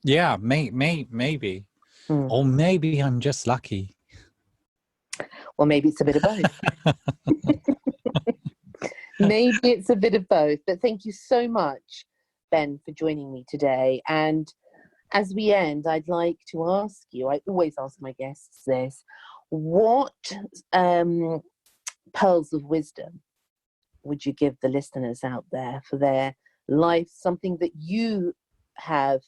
Yeah, maybe. Or maybe I'm just lucky. Well, maybe it's a bit of both. Maybe it's a bit of both. But thank you so much, Ben, for joining me today. And as we end, I'd like to ask you, I always ask my guests this, what pearls of wisdom would you give the listeners out there for their life, something that you have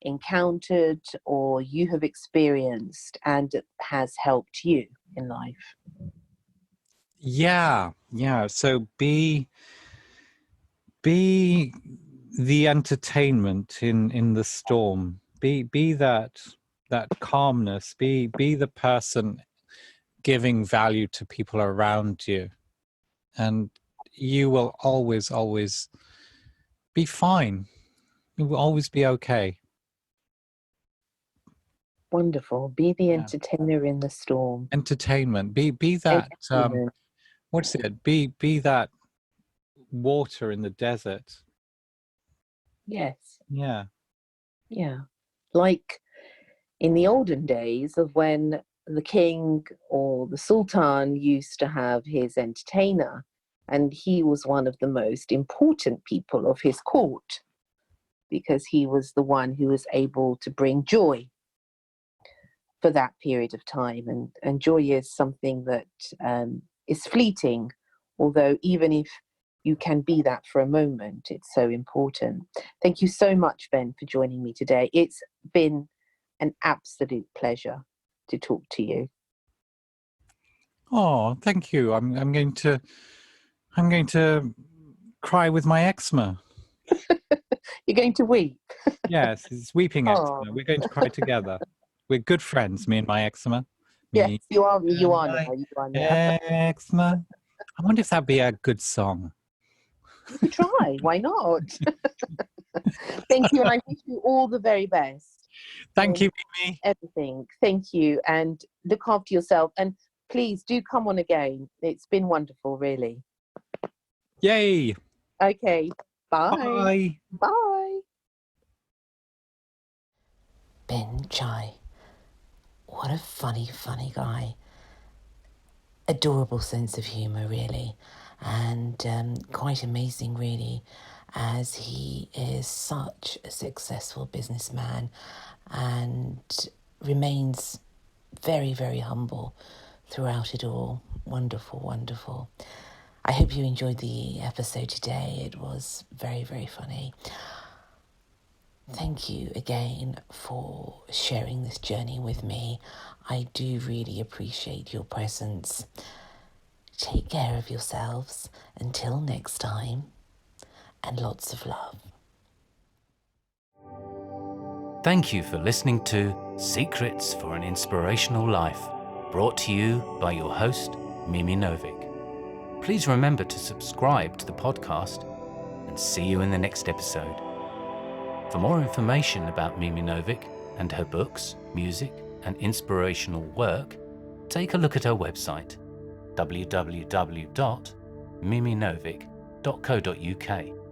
encountered or you have experienced and has helped you in life? Yeah. So be the entertainment in the storm. Be that calmness. Be the person giving value to people around you, and you will always be fine. You will always be okay. Wonderful. Be the entertainer in the storm. Entertainment. Be that what's it? Be that water in the desert. Yes. Yeah. Like in the olden days of when the king or the sultan used to have his entertainer, and he was one of the most important people of his court because he was the one who was able to bring joy for that period of time. And joy is something that is fleeting, although even if you can be that for a moment, it's so important. Thank you so much, Ben, for joining me today. It's been an absolute pleasure to talk to you. Oh, thank you. I'm going to cry with my eczema. You're going to weep? Yes, it's weeping eczema. We're going to cry together. We're good friends, me and my eczema. Yes, you are. You are My now. You are now. eczema. I wonder if that'd be a good song. You could try. Why not? Thank you, and I wish you all the very best. Thank you, Mimi. Everything. Thank you, and look after yourself. And please do come on again. It's been wonderful, really. Yay. Okay. Bye. Bye. Ben Chai. What a funny guy. Adorable sense of humour, really. And quite amazing, really, as he is such a successful businessman and remains very, very humble throughout it all. Wonderful. I hope you enjoyed the episode today. It was very, very funny. Thank you again for sharing this journey with me. I do really appreciate your presence. Take care of yourselves until next time, and lots of love. Thank you for listening to Secrets for an Inspirational Life, brought to you by your host, Mimi Novic. Please remember to subscribe to the podcast, and see you in the next episode. For more information about Mimi Novic and her books, music, and inspirational work, take a look at her website, www.miminovic.co.uk.